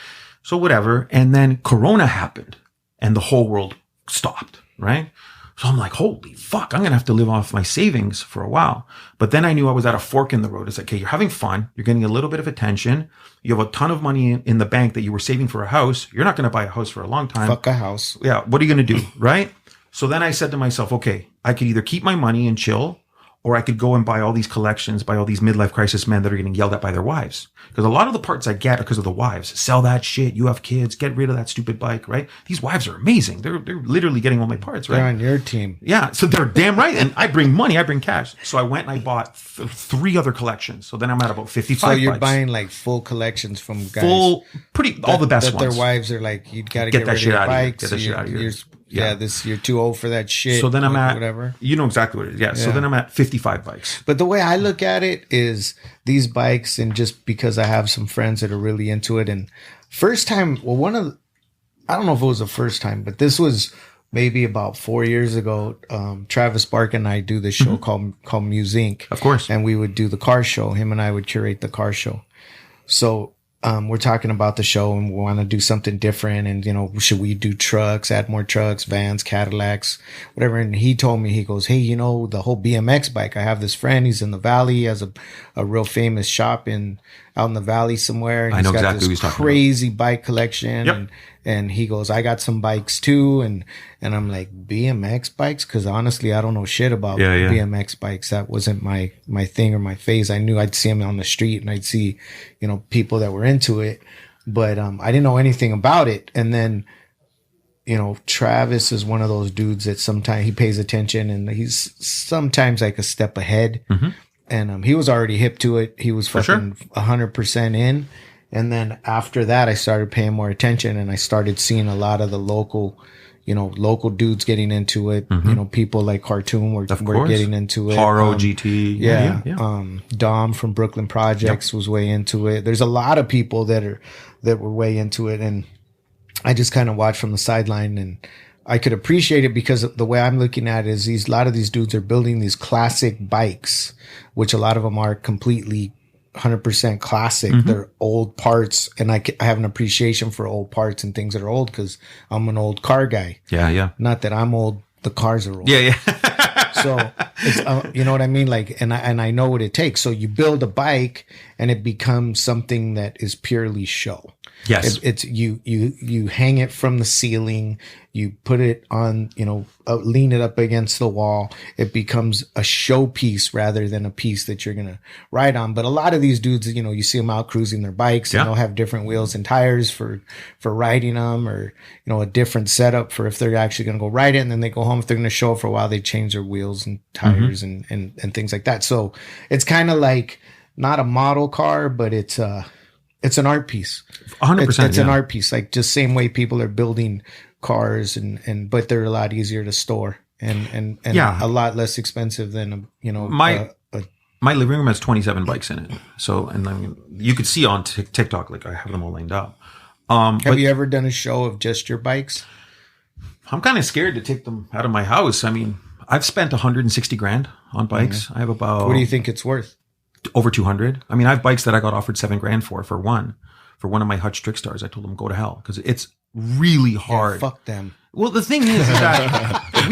So whatever. And then Corona happened and the whole world stopped, right? So I'm like, holy fuck, I'm going to have to live off my savings for a while. But then I knew I was at a fork in the road. It's like, okay, you're having fun. You're getting a little bit of attention. You have a ton of money in the bank that you were saving for a house. You're not going to buy a house for a long time. Fuck a house. Yeah. What are you going to do? Right? So then I said to myself, okay, I could either keep my money and chill, or I could go and buy all these collections by all these midlife crisis men that are getting yelled at by their wives. Because a lot of the parts I get are because of the wives. Sell that shit. You have kids. Get rid of that stupid bike, right? These wives are amazing. They're literally getting all my parts, right? They're on your team. Yeah. So they're damn right. And I bring money. I bring cash. So I went and I bought 3 other collections. So then I'm at about 55 So you're bikes. Buying like full collections from guys. All the best that ones. Their wives are like, you got to get that rid shit of out of here. bikes. Get that shit out of here. Yeah, you're too old for that shit. So then I'm at whatever. You know exactly what it is. Yeah. So then I'm at 55 bikes. But the way I look at it is these bikes, and just because I have some friends that are really into it, and first time, I don't know if it was the first time, but this was maybe about 4 years ago. Travis Bark and I do this show called Muse Inc. Of course. And we would do the car show. Him and I would curate the car show. So we're talking about the show and we want to do something different. And, should we do trucks, add more trucks, vans, Cadillacs, whatever. And he told me, he goes, hey, the whole BMX bike, I have this friend, he's in the Valley, he has a real famous shop out in the Valley somewhere. And I know he's got exactly what he's this talking crazy bike collection. Yep. And he goes, I got some bikes too. And I'm like, BMX bikes? Cause honestly, I don't know shit about BMX bikes. That wasn't my thing or my phase. I knew I'd see them on the street and I'd see, people that were into it, but, I didn't know anything about it. And then, Travis is one of those dudes that sometimes he pays attention and he's sometimes like a step ahead. Mm-hmm. And, he was already hip to it. He was fucking 100% in. And then after that, I started paying more attention and I started seeing a lot of the local dudes getting into it. Mm-hmm. People like Cartoon were getting into it. Haro GT. Yeah. Dom from Brooklyn Projects was way into it. There's a lot of people that were way into it. And I just kind of watched from the sideline and I could appreciate it because the way I'm looking at it is a lot of these dudes are building these classic bikes, which a lot of them are completely 100% classic. Mm-hmm. They're old parts, and I have an appreciation for old parts and things that are old because I'm an old car guy. Yeah. Not that I'm old; the cars are old. Yeah. So it's, you know what I mean? Like, and I know what it takes. So you build a bike, and it becomes something that is purely show. Yes. It's you hang it from the ceiling, you put it on, lean it up against the wall. It becomes a showpiece rather than a piece that you're going to ride on. But a lot of these dudes, you see them out cruising their bikes, and they'll have different wheels and tires for riding them, or, a different setup for if they're actually going to go ride it. And then they go home. If they're going to show it for a while, they change their wheels and tires and things like that. So it's kind of like not a model car, but it's an art piece. 100%. It's an art piece. Like just same way people are building cars but they're a lot easier to store and a lot less expensive than, my living room has 27 bikes in it. So, and I mean, you could see on TikTok, like I have them all lined up. Have you ever done a show of just your bikes? I'm kind of scared to take them out of my house. I mean, I've spent 160 grand on bikes. I have about, what do you think it's worth? Over 200. I mean, I have bikes that I got offered 7 grand for one of my Hutch Trick Stars. I told them go to hell because it's really hard. Yeah, fuck them. Well, the thing is that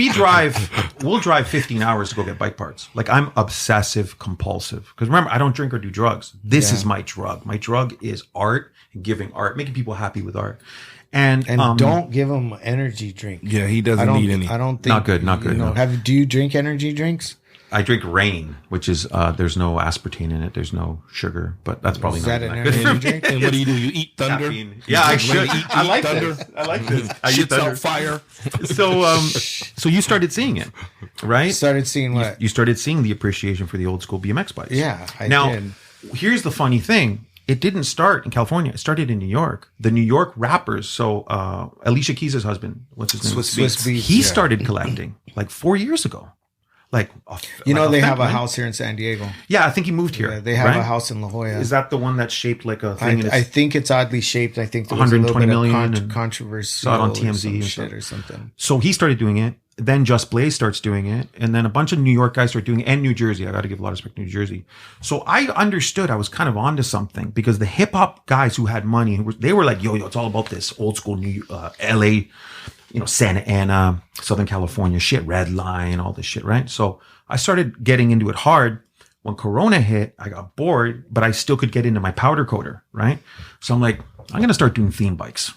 we'll drive 15 hours to go get bike parts. Like I'm obsessive compulsive because remember, I don't drink or do drugs. This is my drug. My drug is art and giving art, making people happy with art. And don't give him energy drink. Yeah, he doesn't need any. I don't think not good. No. Do you drink energy drinks? I drink Rain, which is there's no aspartame in it, there's no sugar, but that's probably not an good energy drink. And what do? You eat thunder? Caffeine. Yeah, I should. I like thunder. this. I like this. I eat Shit's thunder. out fire. So you started seeing it, right? Started seeing what? You started seeing the appreciation for the old school BMX bikes. Yeah, I now, did. Here's the funny thing. It didn't start in California. It started in New York. The New York rappers. So Alicia Keys' husband, what's his name? Swiss Beats. He started collecting like 4 years ago. Like, they have a house here in San Diego. Yeah, I think he moved here. Yeah, they have a house in La Jolla. Is that the one that's shaped like a thing? I think it's oddly shaped. I think there was 120 a little bit million of controversy. Saw it on TMZ shit or something. So he started doing it. Then Just Blaze starts doing it. And then a bunch of New York guys start doing it. And New Jersey. I got to give a lot of respect to New Jersey. So I understood I was kind of onto something because the hip hop guys who had money, they were like, yo, it's all about this old school LA, Santa Ana, Southern California shit, Red Line, all this shit, right? So I started getting into it hard. When Corona hit, I got bored, but I still could get into my powder coater, right? So I'm like, I'm going to start doing theme bikes.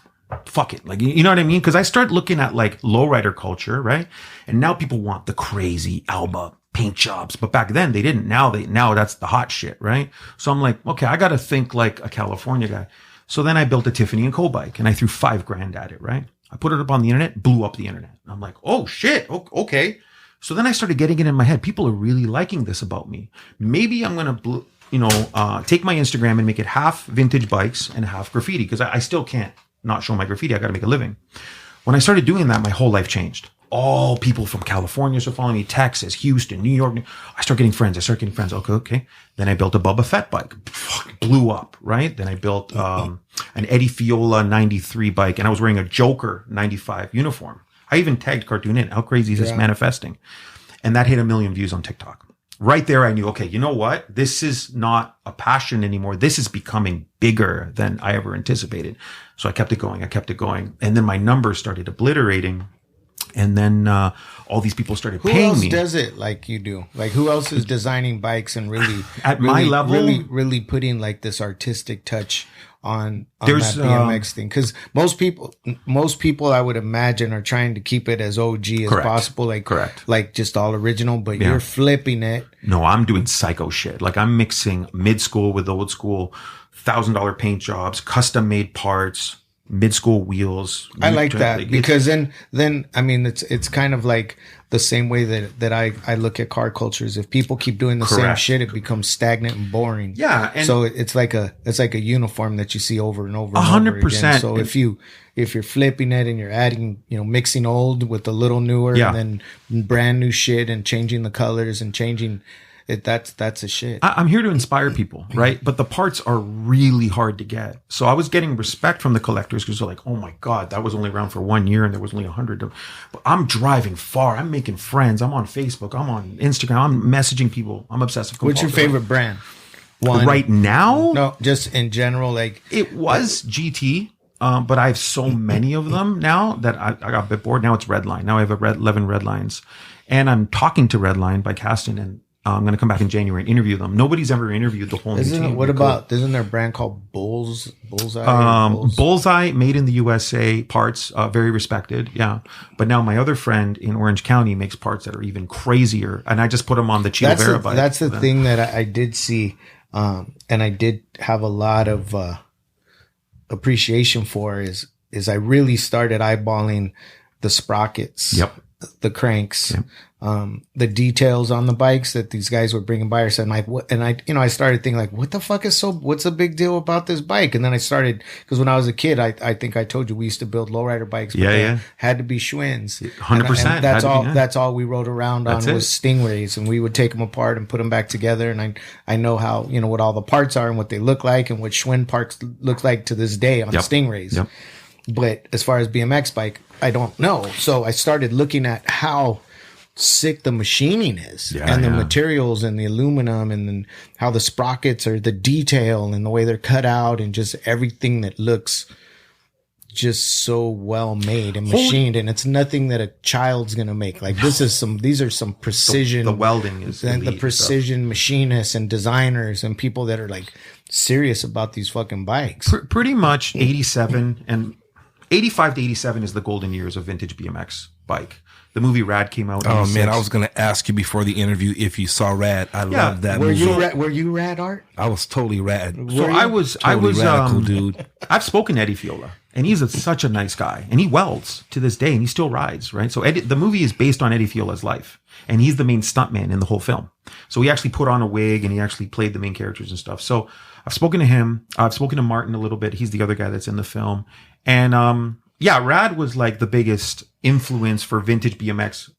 Fuck it. Like, you know what I mean? Because I started looking at like lowrider culture, right? And now people want the crazy Alba paint jobs. But back then they didn't. Now that's the hot shit, right? So I'm like, okay, I got to think like a California guy. So then I built a Tiffany & Co. bike and I threw 5 grand at it, right? I put it up on the internet, blew up the internet. I'm like, oh shit. Okay. So then I started getting it in my head. People are really liking this about me. Maybe I'm going to, take my Instagram and make it half vintage bikes and half graffiti because I still can't not show my graffiti. I got to make a living. When I started doing that, my whole life changed. All people from California started following me, Texas, Houston, New York. I start getting friends. Okay. Then I built a Bubba Fett bike. Blew up, right? Then I built an Eddie Fiola 93 bike and I was wearing a Joker 95 uniform. I even tagged Cartoon in. How crazy is this manifesting? And that hit 1 million views on TikTok. Right there, I knew, okay, you know what? This is not a passion anymore. This is becoming bigger than I ever anticipated. So I kept it going. And then my numbers started obliterating. And then all these people started paying me. Who else does it like you do? Like who else is designing bikes and really my level, really putting like this artistic touch on that BMX thing? Because most people I would imagine are trying to keep it as OG as possible, like just all original. But you're flipping it. No, I'm doing psycho shit. Like I'm mixing mid school with old school, $1,000 paint jobs, custom made parts. Mid-school wheels. I like that because then I mean it's kind of like the same way that I look at car cultures. If people keep doing the same shit, it becomes stagnant and boring. Yeah, and so it's like a uniform that you see over and over. 100%. So if you're flipping it and you're adding, mixing old with a little newer, and then brand new shit and changing the colors and changing. That's a shit. I'm here to inspire people, right? But the parts are really hard to get. So I was getting respect from the collectors because they're like, oh my God, that was only around for 1 year and there was only 100 of them. But I'm driving far. I'm making friends. I'm on Facebook. I'm on Instagram. I'm messaging people. I'm obsessive. What's your favorite brand? Right now? No, just in general. Like it was GT. But I have so many of them now that I got a bit bored. Now it's Redline. Now I have 11 Redlines. And I'm talking to Redline by casting and I'm going to come back in January and interview them. Nobody's ever interviewed the whole new team. Isn't there a brand called Bullseye? Bullseye, made in the USA parts, very respected. Yeah. But now my other friend in Orange County makes parts that are even crazier. And I just put them on the Cheeto Vera bike. That's the thing that I did see. And I did have a lot of appreciation for is I really started eyeballing the sprockets. Yep. The cranks, yep. The details on the bikes that these guys were bringing by us. And like, what, and I started thinking like, what's the big deal about this bike? And then I started, because when I was a kid, I think I told you we used to build lowrider bikes. But had to be Schwinn's. 100%. And that's all we rode around on was Stingrays, and we would take them apart and put them back together. And I know how, what all the parts are and what they look like and what Schwinn parts look like to this day on Stingrays. Yep. But as far as BMX bike, I don't know. So I started looking at how sick the machining is and the materials and the aluminum and then how the sprockets are, the detail and the way they're cut out and just everything that looks just so well made and machined. And it's nothing that a child's going to make. Like these are some precision. The welding is and the precision machinists and designers and people that are like serious about these fucking bikes. Pretty much 87 and 85 to 87 is the golden years of vintage BMX bike. The movie Rad came out. Oh man, I was going to ask you before the interview if you saw Rad. I love that movie. Were you Rad, Art? I was totally Rad. So I was radical, dude. I've spoken to Eddie Fiola, and he's such a nice guy, and he welds to this day, and he still rides, right? So the movie is based on Eddie Fiola's life, and he's the main stuntman in the whole film. So he actually put on a wig, and he actually played the main characters and stuff. So I've spoken to him. I've spoken to Martin a little bit. He's the other guy that's in the film, and Rad was like the biggest influence for vintage BMX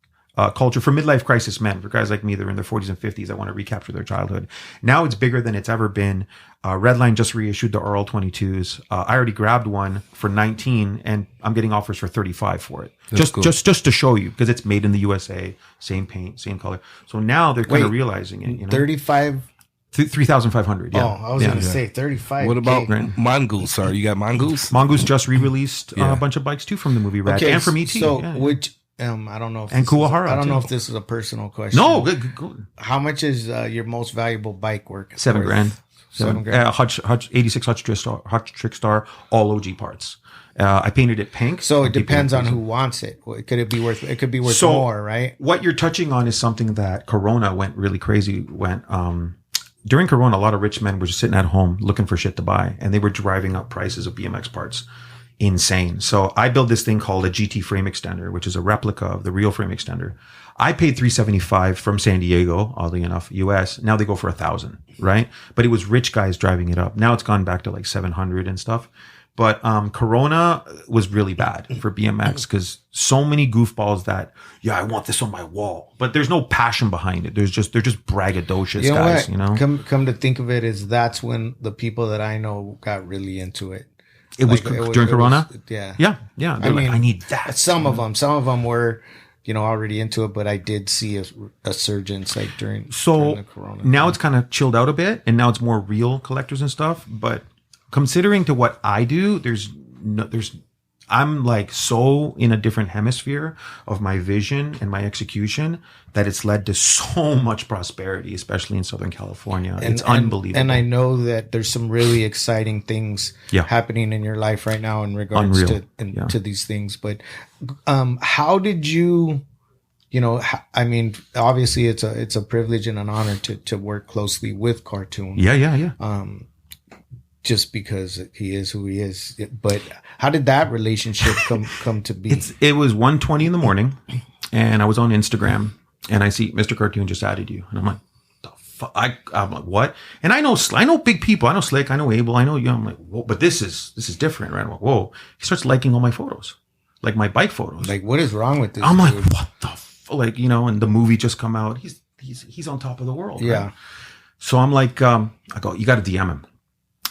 culture for midlife crisis men, for guys like me that are in their 40s and 50s that want to recapture their childhood. Now it's bigger than it's ever been. Redline just reissued the RL22s. I already grabbed one for 19 and I'm getting offers for 35 for it. Just to show you, because it's made in the USA, same paint, same color. So now they're kind of realizing it. 35. 3,500. Yeah. Oh, I was going to say 35. What about Mongoose? Sorry, you got Mongoose? Mongoose just re-released a bunch of bikes too from the movie Rad and from ET. So which I don't know if and Kuwahara. I don't know if this is a personal question. No, good. How much is your most valuable bike worth? $7,000. $7,000. 86 Hutch Trickstar, all OG parts. I painted it pink. So it depends on who wants it. It could be worth more, right? What you're touching on is something that Corona went really crazy. During Corona, a lot of rich men were just sitting at home looking for shit to buy, and they were driving up prices of BMX parts. Insane. So I built this thing called a GT frame extender, which is a replica of the real frame extender. I paid $375 from San Diego, oddly enough, US. Now they go for $1,000, right? But it was rich guys driving it up. Now it's gone back to like 700 and stuff. But Corona was really bad for BMX because so many goofballs that, I want this on my wall. But there's no passion behind it. They're just braggadocious guys, Come to think of it, that's when the people that I know got really into it. It was during Corona? Yeah. I mean, I need that. Some of them were, already into it, but I did see a surge like during the Corona. Now it's kind of chilled out a bit, and now it's more real collectors and stuff. But considering to what I do, I'm like so in a different hemisphere of my vision and my execution that it's led to so much prosperity, especially in Southern California. It's unbelievable. And I know that there's some really exciting things happening in your life right now in regards to these things. But how did you, I mean, obviously it's a privilege and an honor to work closely with Cartoon. Yeah. Just because he is who he is. But how did that relationship come to be? It was 1:20 in the morning, and I was on Instagram, and I see Mr. Cartoon just added you, and I'm like, the fuck? I'm like, what? And I know big people. I know Slick. I know Abel. I know you. I'm like, whoa, but this is different, right? I'm like, whoa. He starts liking all my photos, like my bike photos. Like, what is wrong with this? I'm like, what the like, and the movie just come out. He's on top of the world. Yeah. Right? So I'm like, I go, you got to DM him.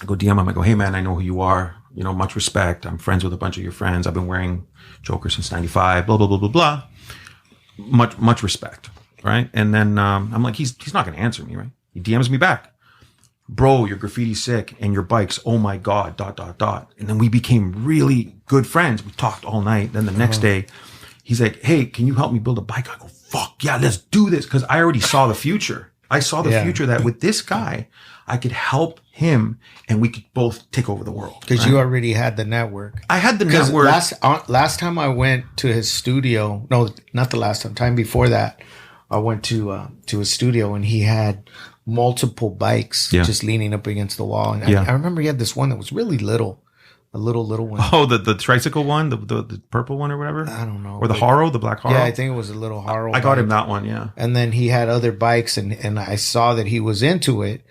I go DM him. I go, hey man, I know who you are. Much respect. I'm friends with a bunch of your friends. I've been wearing Joker since 95, blah, blah, blah, blah, blah. Much respect. Right. And then, I'm like, he's not going to answer me. Right. He DMs me back. Bro, your graffiti's sick and your bikes. Oh my God, ... And then we became really good friends. We talked all night. Then the next day he's like, hey, can you help me build a bike? I go, fuck yeah, let's do this. Cause I already saw the future. I saw the future that with this guy, I could help him and we could both take over the world. Because you already had the network. I had the network. Last time I went to his studio, no, not the last time before that, I went to his studio and he had multiple bikes just leaning up against the wall. And I remember he had this one that was really little. A little one. Oh, the tricycle one, the purple one or whatever. I don't know. Or the Haro, the black Haro. Yeah, I think it was a little Haro. I got him that one. Yeah. And then he had other bikes, and I saw that he was into it.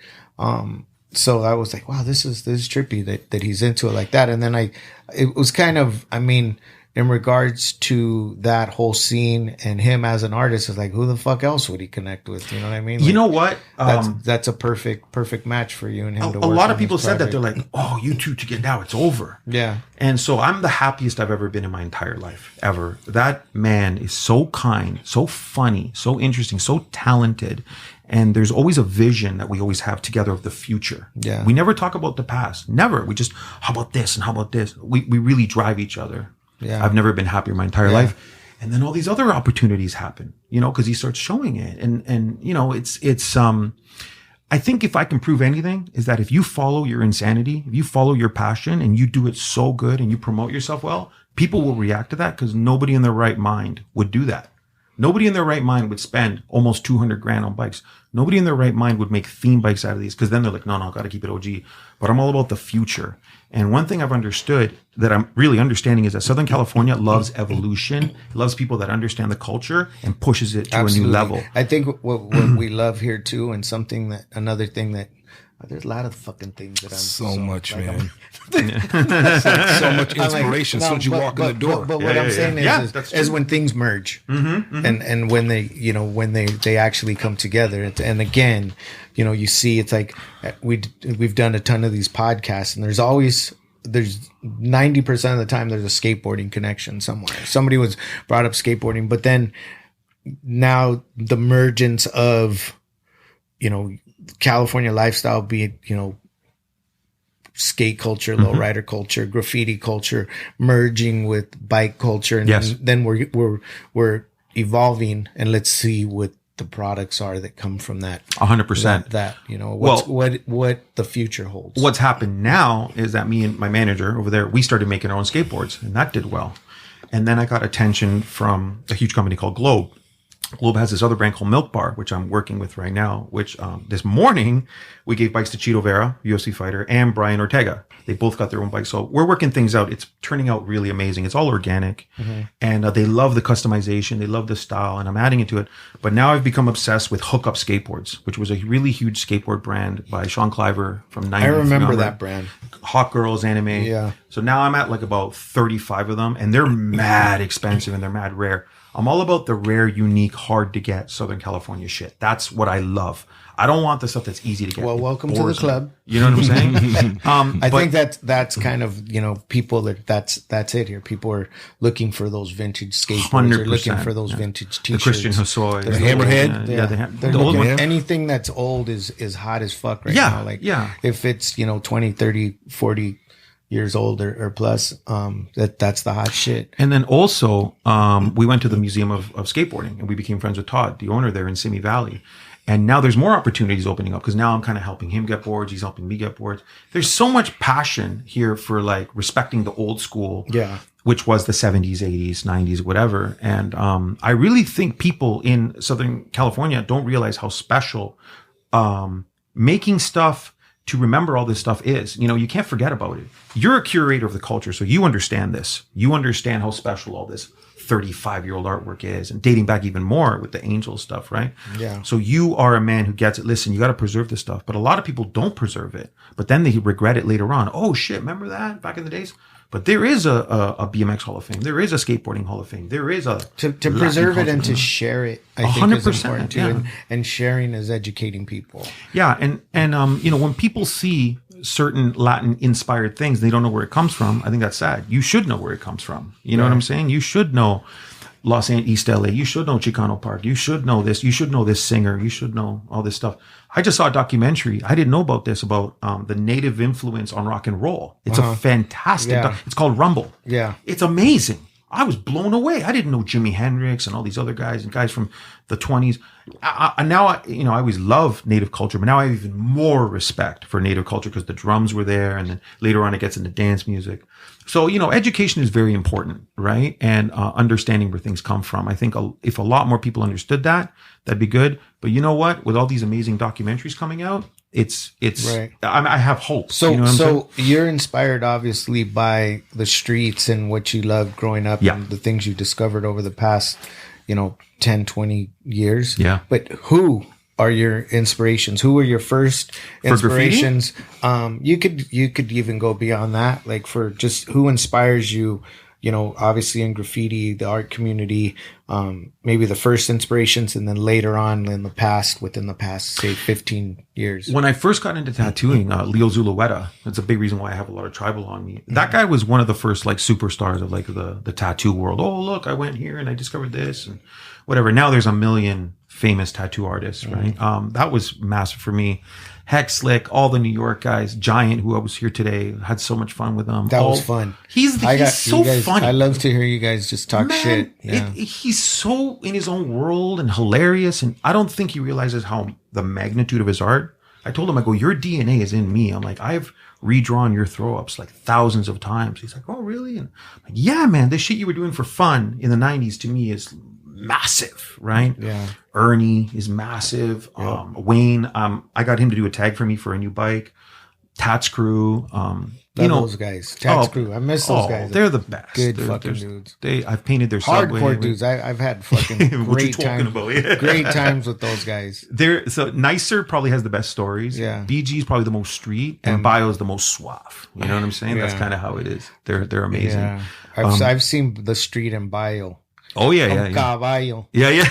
So I was like, wow, this is trippy that he's into it like that. And then it was kind of, I mean, in regards to that whole scene and him as an artist, is like, who the fuck else would he connect with? You know what I mean? Like, you know what? That's a perfect match for you and him. A lot of people said that. They're like, oh, you two together now, it's over. Yeah. And so I'm the happiest I've ever been in my entire life, ever. That man is so kind, so funny, so interesting, so talented. And there's always a vision that we always have together of the future. Yeah. We never talk about the past. Never. We just, how about this and how about this? We really drive each other. Yeah. I've never been happier my entire life. And then all these other opportunities happen, you know, because he starts showing it. And, you know, it's, I think if I can prove anything is that if you follow your insanity, if you follow your passion and you do it so good and you promote yourself well, people will react to that because nobody in their right mind would do that. Nobody in their right mind would spend almost 200 grand on bikes. Nobody in their right mind would make theme bikes out of these because then they're like, no, got to keep it OG. But I'm all about the future. And one thing I've understood that I'm really understanding is that Southern California loves evolution. It loves people that understand the culture and pushes it to a new level. I think what we love here too, and another thing that there's a lot of fucking things that I'm so much, like, man. So much inspiration as soon as you walk in the door. But what I'm saying is when things merge, and when they, you know, when they actually come together, and again, you know, you see, it's like we've done a ton of these podcasts, and there's 90% of the time there's a skateboarding connection somewhere. Somebody was brought up skateboarding, but then now the mergence of, you know, California lifestyle, be it, you know, skate culture, lowrider culture, graffiti culture, merging with bike culture, and then we're evolving, and let's see what the products are that come from that. 100%. That you know what the future holds. What's happened now is that me and my manager over there, we started making our own skateboards, and that did well. And then I got attention from a huge company called Globe. Globe has this other brand called Milk Bar, which I'm working with right now, which this morning we gave bikes to Chito Vera, UFC fighter, and Brian Ortega. They both got their own bikes. So we're working things out. It's turning out really amazing. It's all organic. And they love the customization. They love the style, and I'm adding it to it. But now I've become obsessed with Hookup Skateboards, which was a really huge skateboard brand by Sean Cliver from 90s. I remember that brand. Hot Girls anime. Yeah. So now I'm at like about 35 of them, and they're mad expensive and they're mad rare. I'm all about the rare, unique, hard to get Southern California shit. That's what I love. I don't want the stuff that's easy to get. Well, welcome to the club. You know what I'm saying? I think that's kind of, you know, people that's it here. People are looking for those vintage skateboards. They're looking for those vintage t-shirts. The Christian Hosoi. The Hammerhead. They're looking, anything that's old is hot as fuck right now. Like, if it's, you know, 20, 30, 40 years old or plus, that's the hot shit. And then also, we went to the Museum of Skateboarding, and we became friends with Todd, the owner there in Simi Valley. And now there's more opportunities opening up because now I'm kind of helping him get boards. He's helping me get boards. There's so much passion here for like respecting the old school, which was the 70s, 80s, 90s, whatever. And I really think people in Southern California don't realize how special making stuff to remember all this stuff is. You know, you can't forget about it. You're a curator of the culture, so you understand this. You understand how special all this 35-year-old artwork is, and dating back even more with the Angel stuff, right? Yeah. So you are a man who gets it. Listen, you got to preserve this stuff. But a lot of people don't preserve it, but then they regret it later on. Oh shit, remember that back in the days? But there is a BMX Hall of Fame. There is a skateboarding Hall of Fame. There is a to preserve it and to share it. I think 100%, is important too. And sharing is educating people. Yeah, and you know, when people see certain Latin inspired things, they don't know where it comes from. I think that's sad. You should know where it comes from. You know what I'm saying? You should know Los Angeles, East LA. You should know Chicano Park. You should know this. You should know this singer. You should know all this stuff. I just saw a documentary. I didn't know about this, about the native influence on rock and roll. It's a fantastic. It's called Rumble. Yeah. It's amazing. I was blown away. I didn't know Jimi Hendrix and all these other guys and guys from the 20s. Now I always love Native culture, but now I have even more respect for Native culture because the drums were there, and then later on it gets into dance music. So, education is very important, right? And understanding where things come from. I think if a lot more people understood that, that'd be good. But you know what? With all these amazing documentaries coming out, it's right. I have hope. So you're inspired obviously by the streets and what you loved growing up and the things you discovered over the past, 10, 20 years. Yeah. But who are your inspirations? Who were your first inspirations? You could even go beyond that, like for just who inspires you, obviously in graffiti, the art community, maybe the first inspirations, and then later on within the past, say 15 years. When I first got into tattooing, Leo Zulueta, that's a big reason why I have a lot of tribal on me. That guy was one of the first like superstars of like the tattoo world. Oh, look, I went here and I discovered this and whatever. Now there's a million famous tattoo artists, right? That was massive for me. Heck Slick, all the New York guys, Giant, who I was here today, had so much fun with them. That was fun. He's so funny. I love to hear you guys just talk shit. Yeah. He's so in his own world and hilarious, and I don't think he realizes how the magnitude of his art. I told him, I go, your DNA is in me. I'm like, I've redrawn your throw ups like thousands of times. He's like, oh, really? And I'm like, yeah, man, this shit you were doing for fun in the 90s to me is massive, right? Yeah. Ernie is massive. Yeah. Wayne, I got him to do a tag for me for a new bike. Tats Crew, those guys. Tats Crew. I miss those guys. They're the best. Good fucking dudes. I've painted their hardcore subway. Dudes. I've had fucking great times. Yeah. Great times with those guys. So Nicer probably has the best stories. Yeah. BG is probably the most street, and Bio is the most suave. You know what I'm saying? Yeah. That's kind of how it is. They're amazing. Yeah. I've seen the street and Bio. Oh yeah. Caballo. Yeah.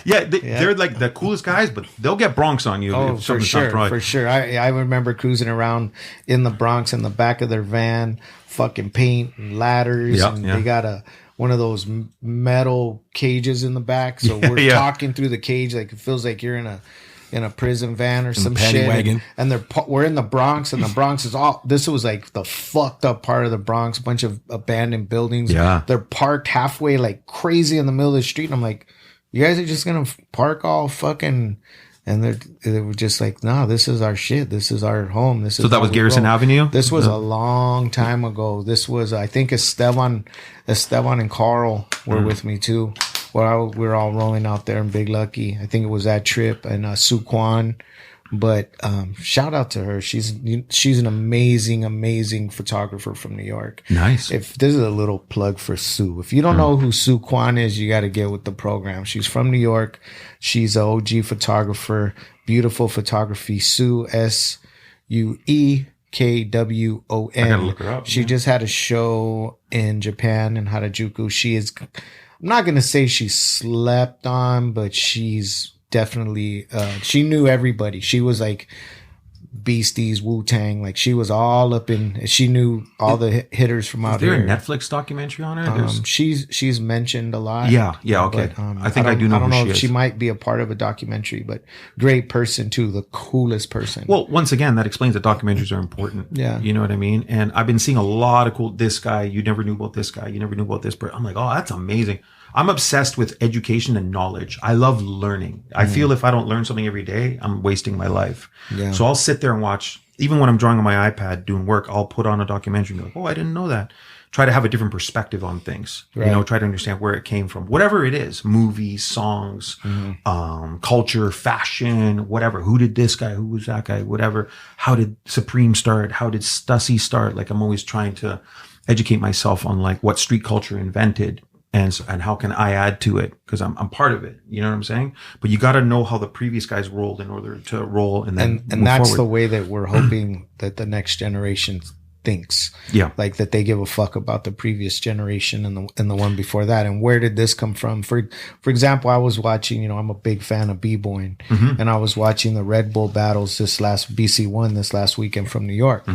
They're like the coolest guys, but they'll get Bronx on you. Oh, for sure. I remember cruising around in the Bronx in the back of their van, fucking paint and ladders, they got one of those metal cages in the back. So we're talking through the cage like it feels like you're in a prison van or some shit. Wagon. And we're in the Bronx, and the Bronx is this was like the fucked up part of the Bronx, a bunch of abandoned buildings. Yeah. They're parked halfway like crazy in the middle of the street. And I'm like, you guys are just going to park all fucking, and they were just like, no, this is our shit. This is our home. So that was Garrison Avenue? This was a long time ago. This was, I think Esteban and Carl were with me too. Well, we were all rolling out there in Big Lucky. I think it was that trip, and Sue Kwan. But shout out to her. She's an amazing photographer from New York. Nice. If this is a little plug for Sue. If you don't know who Sue Kwan is, you got to get with the program. She's from New York. She's an OG photographer. Beautiful photography. Sue, SUE. KWON. I gotta look her up. She just had a show in Japan in Harajuku. She is, I'm not going to say she slept on, but she's definitely, she knew everybody. She was like Beasties, Wu-Tang. Like she was all up in, she knew all the hitters from out here. Is there a Netflix documentary on her? She's mentioned a lot. Yeah, okay. But, I think I do know who she is. I don't know if she might be a part of a documentary, but great person too, the coolest person. Well, once again, that explains that documentaries are important. Yeah. You know what I mean? And I've been seeing a lot of this guy, you never knew about this guy, you never knew about this person. I'm like, oh, that's amazing. I'm obsessed with education and knowledge. I love learning. I feel if I don't learn something every day, I'm wasting my life. Yeah. So I'll sit there and watch. Even when I'm drawing on my iPad doing work, I'll put on a documentary and be like, oh, I didn't know that. Try to have a different perspective on things. Right. Try to understand where it came from. Whatever it is, movies, songs, culture, fashion, whatever. Who did this guy? Who was that guy? Whatever. How did Supreme start? How did Stussy start? Like I'm always trying to educate myself on like what street culture invented. And how can I add to it? Because I'm part of it. You know what I'm saying? But you got to know how the previous guys rolled in order to roll and then and that's forward. The way that we're hoping that the next generation thinks. Yeah. Like that they give a fuck about the previous generation and the one before that. And where did this come from? For example, I was watching, I'm a big fan of b-boying, and I was watching the Red Bull battles this last weekend from New York.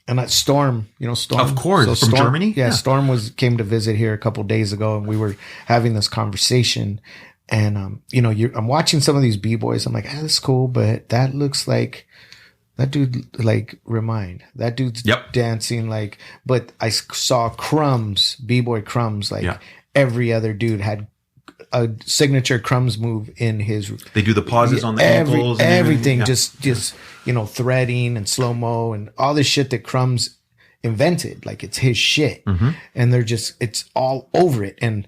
And that Storm, Storm. Of course, from Germany? Yeah, Storm came to visit here a couple of days ago, and we were having this conversation. And, I'm watching some of these B-boys. I'm like, this is cool, but that looks like that dude, like, remind. That dude's dancing, like, but I saw Crumbs, B-Boy Crumbs, like, every other dude had a signature Crumbs move in his. They do the pauses on the ankles. And everything, just, you know, threading and slow-mo and all this shit that Crumbs invented. Like, it's his shit. And they're just, it's all over it. And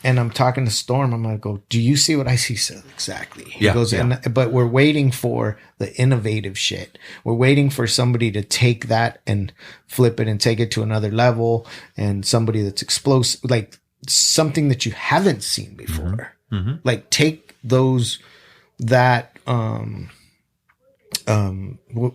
I'm talking to Storm. I'm going to go, do you see what I see? So exactly. He goes, but we're waiting for the innovative shit. We're waiting for somebody to take that and flip it and take it to another level. And somebody that's explosive, like something that you haven't seen before. Like take that,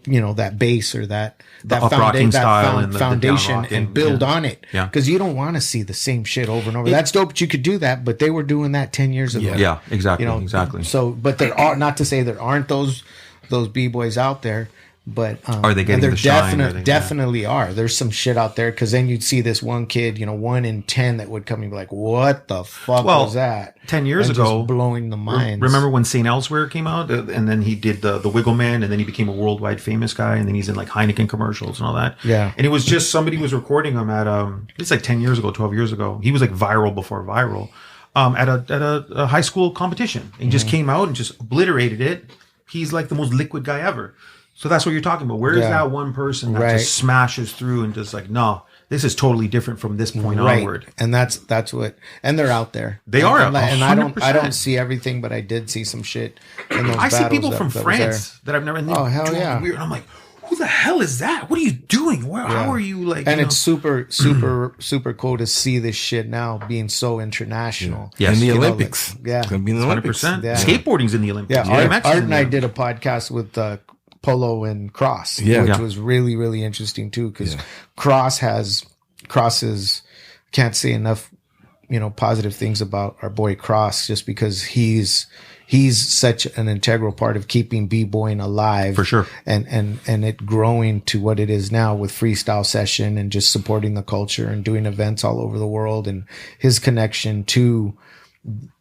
you know, that base or that foundation and build on it. Because you don't want to see the same shit over and over. That's dope that you could do that, but they were doing that 10 years ago. Yeah, exactly. You know, exactly. So, but there are, not to say there aren't those B-boys out there, but are they getting the shine? Definitely are. There's some shit out there, because then you'd see this one kid, you know, 1 in 10 that would come and be like, what the fuck was that? 10 years ago, just blowing the minds. Remember when St. Elsewhere came out, and then he did the Wiggle Man, and then he became a worldwide famous guy, and then he's in like Heineken commercials and all that. Yeah. And it was just somebody was recording him at it's like 10 years ago, 12 years ago. He was like viral before viral, at a high school competition. And he just came out and just obliterated it. He's like the most liquid guy ever. So that's what you're talking about. Where is that one person that just smashes through and just like, no, this is totally different from this point onward. And that's what, and they're out there. They are, and I don't see everything, but I did see some shit in those I see people from France that I've never. Oh hell yeah! Weird. I'm like, who the hell is that? What are you doing? How are you like? And it's super cool to see this shit now being so international. Yes, in the Olympics. It's gonna be in the Olympics. 100%. Yeah. Skateboarding's in the Olympics. Yeah, Art and I did a podcast with Polo and Cross, which was really, really interesting too, because Cross is can't say enough, you know, positive things about our boy Cross, just because he's such an integral part of keeping b-boying alive, for sure, and it growing to what it is now with Freestyle Session and just supporting the culture and doing events all over the world, and his connection to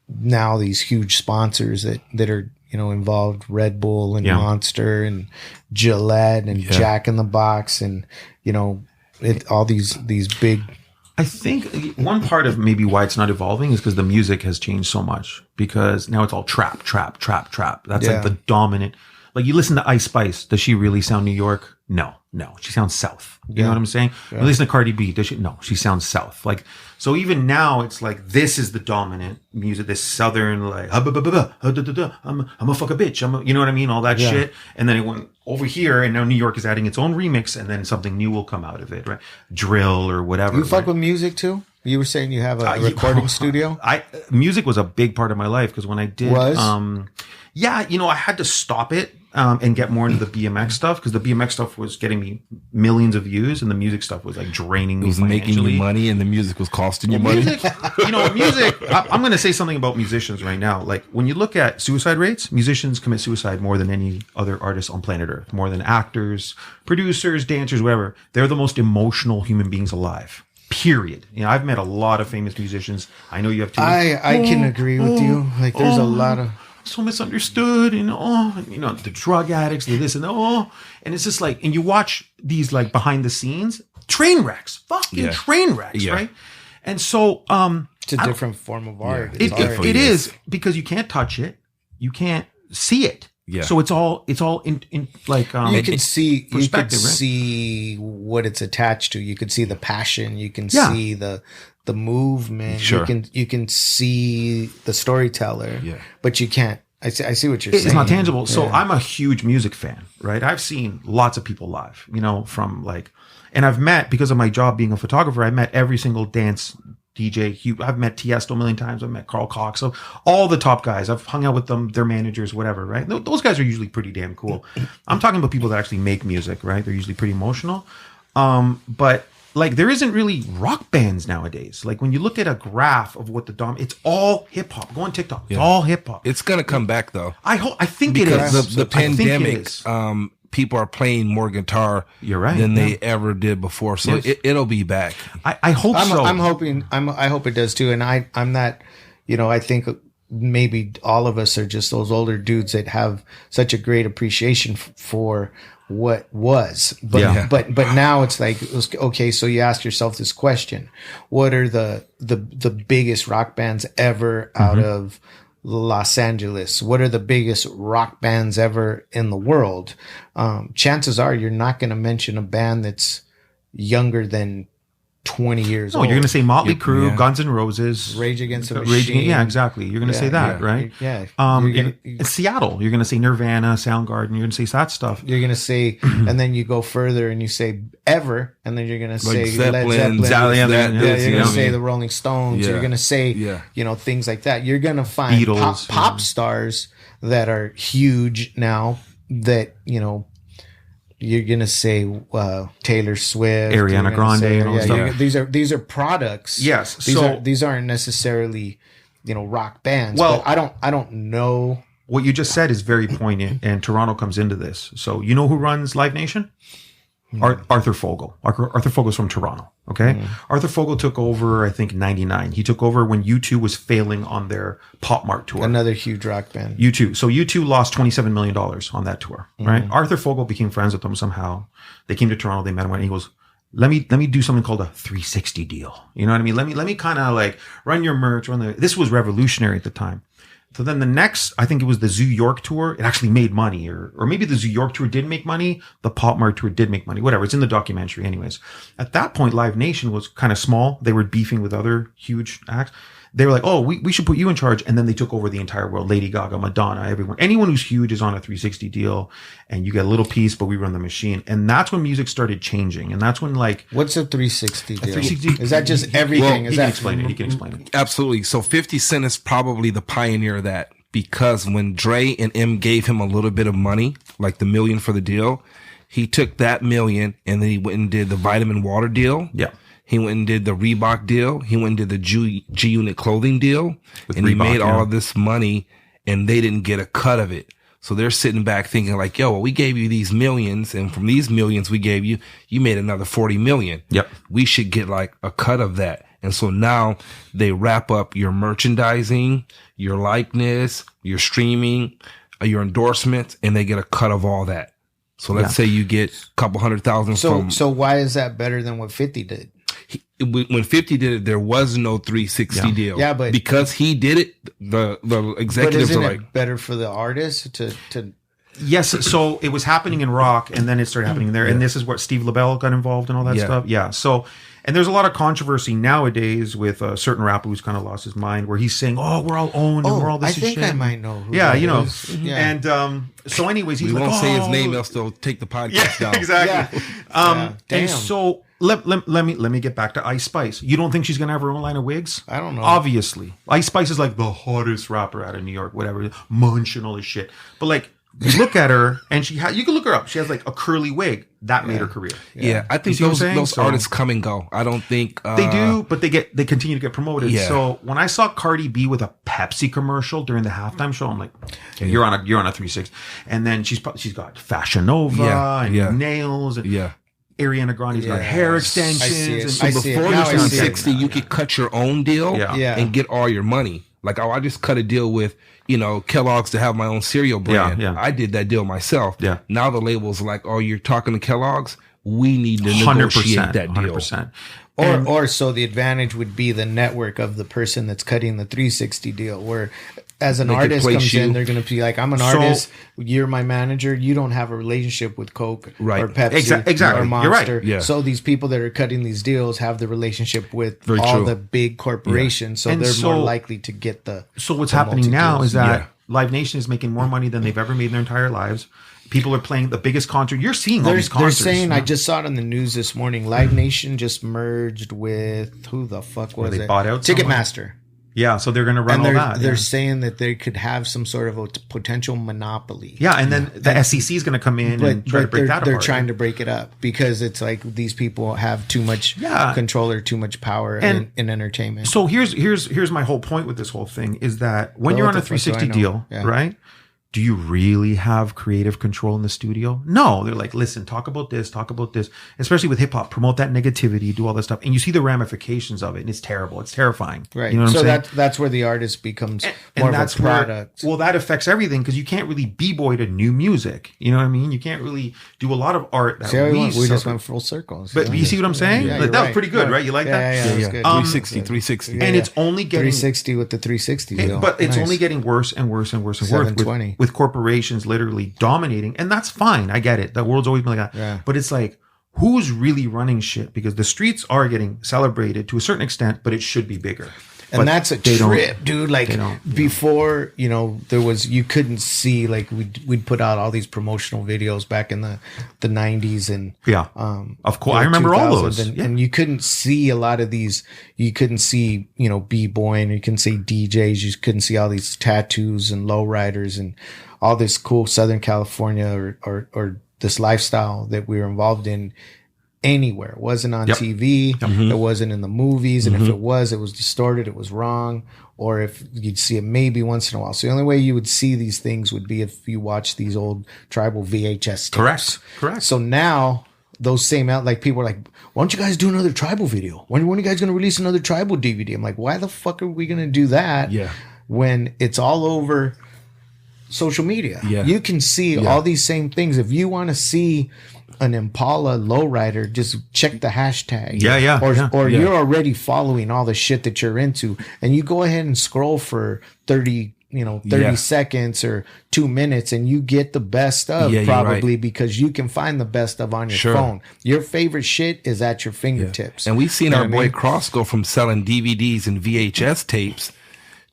now these huge sponsors that are, you know, involved, Red Bull and Monster and Gillette and Jack in the Box, and, you know, all these big. I think one part of maybe why it's not evolving is because the music has changed so much, because now it's all trap. That's like the dominant. Like, you listen to Ice Spice. Does she really sound New York? No. She sounds South. You know what I'm saying? You listen to Cardi B. Does she? No, she sounds South. Like, so even now it's like, this is the dominant music, this Southern, like, I'm a fuck a bitch. You know what I mean? All that shit. And then it went over here, and now New York is adding its own remix, and then something new will come out of it, right? Drill or whatever. You fuck with music too? You were saying you have a recording studio? Music was a big part of my life, because when I did, you know, I had to stop it and get more into the BMX stuff, because the BMX stuff was getting me millions of views, and the music stuff was like draining me. It was making you money, and the music was costing you money. Music. I'm going to say something about musicians right now. Like, when you look at suicide rates, musicians commit suicide more than any other artists on planet Earth, more than actors, producers, dancers, whatever. They're the most emotional human beings alive. Period. You know, I've met a lot of famous musicians. I know you have too. I can agree with you. Like, there's a lot of so misunderstood, and you know, the drug addicts, the this and and it's just like, and you watch these like behind the scenes train wrecks, train wrecks, right? And so, it's a different form of art. It is, because you can't touch it, you can't see it. Yeah. So it's all in like you can see what it's attached to. You can see the passion. You can see the movement. Sure. You can see the storyteller. Yeah. But you can't. I see what you're saying. It's not tangible. So I'm a huge music fan, right? I've seen lots of people live, you know, from like, and I've met, because of my job being a photographer, I met every single dance DJ. I've met Tiesto a million times. I've met Carl Cox. So all the top guys, I've hung out with them, their managers, whatever, right? Those guys are usually pretty damn cool. I'm talking about people that actually make music, right? They're usually pretty emotional. But like, there isn't really rock bands nowadays. Like, when you look at a graph of what it's all hip hop. Go on TikTok. It's all hip hop. It's going to come back though. I think it is. Because the pandemic, people are playing more guitar than they ever did before. So it'll be back. I hope so. I'm hoping. I hope it does too. And I'm not, you know, I think maybe all of us are just those older dudes that have such a great appreciation for what was. But but now it's like, okay, so you ask yourself this question: what are the biggest rock bands ever out of Los Angeles? What are the biggest rock bands ever in the world? Chances are you're not going to mention a band that's younger than 20 years old. You're going to say Motley Crue, Guns N' Roses, Rage Against the Machine. Yeah, exactly. You're going to say that, right? Yeah. In Seattle, you're going to say Nirvana, Soundgarden. You're going to say that stuff. You're going to say, and then you go further and you say Ever, and then you're going to say Zeppelin, Led Zeppelin. You're going to say the Rolling Stones. You're going to say, things like that. You're going to find Beatles, pop stars that are huge now that, you're gonna say Taylor Swift, Ariana Grande, and all that stuff. These are products. Yes, these aren't necessarily rock bands. Well, but I don't know. What you just said is very poignant, and Toronto comes into this. So you know who runs Live Nation? Arthur Fogel. Arthur Fogel's from Toronto. Okay. Arthur Fogel took over, I think, 99. He took over when U2 was failing on their Pop Mart tour. Another huge rock band. U2. So U2 lost $27 million on that tour, right? Arthur Fogel became friends with them somehow. They came to Toronto, they met him, and he goes, let me do something called a 360 deal. You know what I mean? Let me kind of like run your merch, this was revolutionary at the time. So then the next, I think it was the Zoo York tour. It actually made money, or maybe the Zoo York tour did make money. The Pop Mart tour did make money. Whatever. It's in the documentary anyways. At that point, Live Nation was kind of small. They were beefing with other huge acts. They were like, oh, we should put you in charge. And then they took over the entire world. Lady Gaga, Madonna, everyone. Anyone who's huge is on a 360 deal, and you get a little piece, but we run the machine. And that's when music started changing. And that's when what's a 360 deal? Is that just everything? He can explain it. He can explain it. Absolutely. So 50 Cent is probably the pioneer of that, because when Dre and M gave him a little bit of money, like the $1 million for the deal, he took that $1 million and then he went and did the Vitamin Water deal. Yeah. He went and did the Reebok deal. He went and did the G-Unit clothing deal. With and Reebok, he made all of this money, and they didn't get a cut of it. So they're sitting back thinking like, yo, well, we gave you these millions, and from these millions we gave you, you made another 40 million. Yep. We should get like a cut of that. And so now they wrap up your merchandising, your likeness, your streaming, your endorsements, and they get a cut of all that. So let's say you get a couple 100,000 from. So why is that better than what 50 did? When 50 did it, there was no 360 deal. Yeah, but because he did it, the executives but isn't are like, it better for the artist to. Yes, so it was happening in rock, and then it started happening there, and this is what Steve LaBelle got involved in all that stuff. Yeah, so. And there's a lot of controversy nowadays with a certain rapper who's kind of lost his mind, where he's saying, "Oh, we're all owned, and we're all this I think shit." I might know. Who Is. Yeah. And so, anyways, he's like, "We won't say his name, else they'll take the podcast down." Exactly. And so let me get back to Ice Spice. You don't think she's gonna have her own line of wigs? I don't know. Obviously, Ice Spice is like the hottest rapper out of New York, whatever, munch and all this shit. But like, you look at her, and you can look her up. She has like a curly wig. That made her career. Yeah, I think those artists come and go. I don't think they do, but they continue to get promoted. Yeah. So when I saw Cardi B with a Pepsi commercial during the halftime show, I'm like, okay, you're on a 360. And then she's got Fashion Nova and nails and Ariana Grande's got hair extensions. So before the 360, you could cut your own deal and get all your money. Like, I just cut a deal with, Kellogg's to have my own cereal brand. Yeah. I did that deal myself. Yeah. Now the label's like, oh, you're talking to Kellogg's? We need to negotiate that deal. 100%. Or so the advantage would be the network of the person that's cutting the 360 deal, where as an artist comes in, they're going to be like, I'm an artist, you're my manager, you don't have a relationship with Coke or Pepsi or Monster. You're right. Yeah. So these people that are cutting these deals have the relationship with the big corporations, so they're more likely to get the. So what's happening now is that Live Nation is making more money than they've ever made in their entire lives. People are playing the biggest concert. You're seeing all these concerts. They're saying, I just saw it on the news this morning, Live Nation just merged with, who the fuck was it? They bought out Ticketmaster. Yeah, so they're going to run all that. They're saying that they could have some sort of a potential monopoly. Yeah, and then the SEC is going to come in and try to break that apart. They're trying to break it up because it's like these people have too much control or too much power in entertainment. So here's my whole point with this whole thing is that when you're on a 360 deal, right? do you really have creative control in the studio? No, they're like, listen, talk about this, especially with hip hop, promote that negativity, do all this stuff. And you see the ramifications of it, and it's terrible. It's terrifying. Right. You know what I'm saying? That's where the artist becomes more of a product. Well, that affects everything because you can't really b-boy to new music. You know what I mean? You can't really do a lot of art that we just went full circle. But you see what I'm saying? Yeah, that was pretty good, right? You like that? Yeah. 360. And it's only getting 360 with the 360. But it's only getting worse and worse and worse and worse with corporations literally dominating. And that's fine. I get it. The world's always been like that. Yeah. But it's like, who's really running shit? Because the streets are getting celebrated to a certain extent, but it should be bigger. And that's a trip, dude. Like before, there was, you couldn't see, like we'd put out all these promotional videos back in the 90s and of course I remember all those. And you couldn't see a lot of these. You couldn't see, b-boying. You couldn't see DJs. You couldn't see all these tattoos and lowriders and all this cool Southern California or this lifestyle that we were involved in anywhere. It wasn't on TV. It wasn't in the movies. And if it was distorted. It was wrong. Or if you'd see it maybe once in a while. So the only way you would see these things would be if you watch these old tribal VHS tapes. Correct. So now those same like people are like, why don't you guys do another tribal video? When are you guys going to release another tribal DVD? I'm like, why the fuck are we going to do that? Yeah. When it's all over social media. Yeah. You can see all these same things. If you want to see an Impala lowrider, just check the hashtag. Or you're already following all the shit that you're into, and you go ahead and scroll for 30 seconds or 2 minutes, and you get the best of probably because you can find the best of on your phone. Your favorite shit is at your fingertips. And we've seen our boy Cross go from selling DVDs and VHS tapes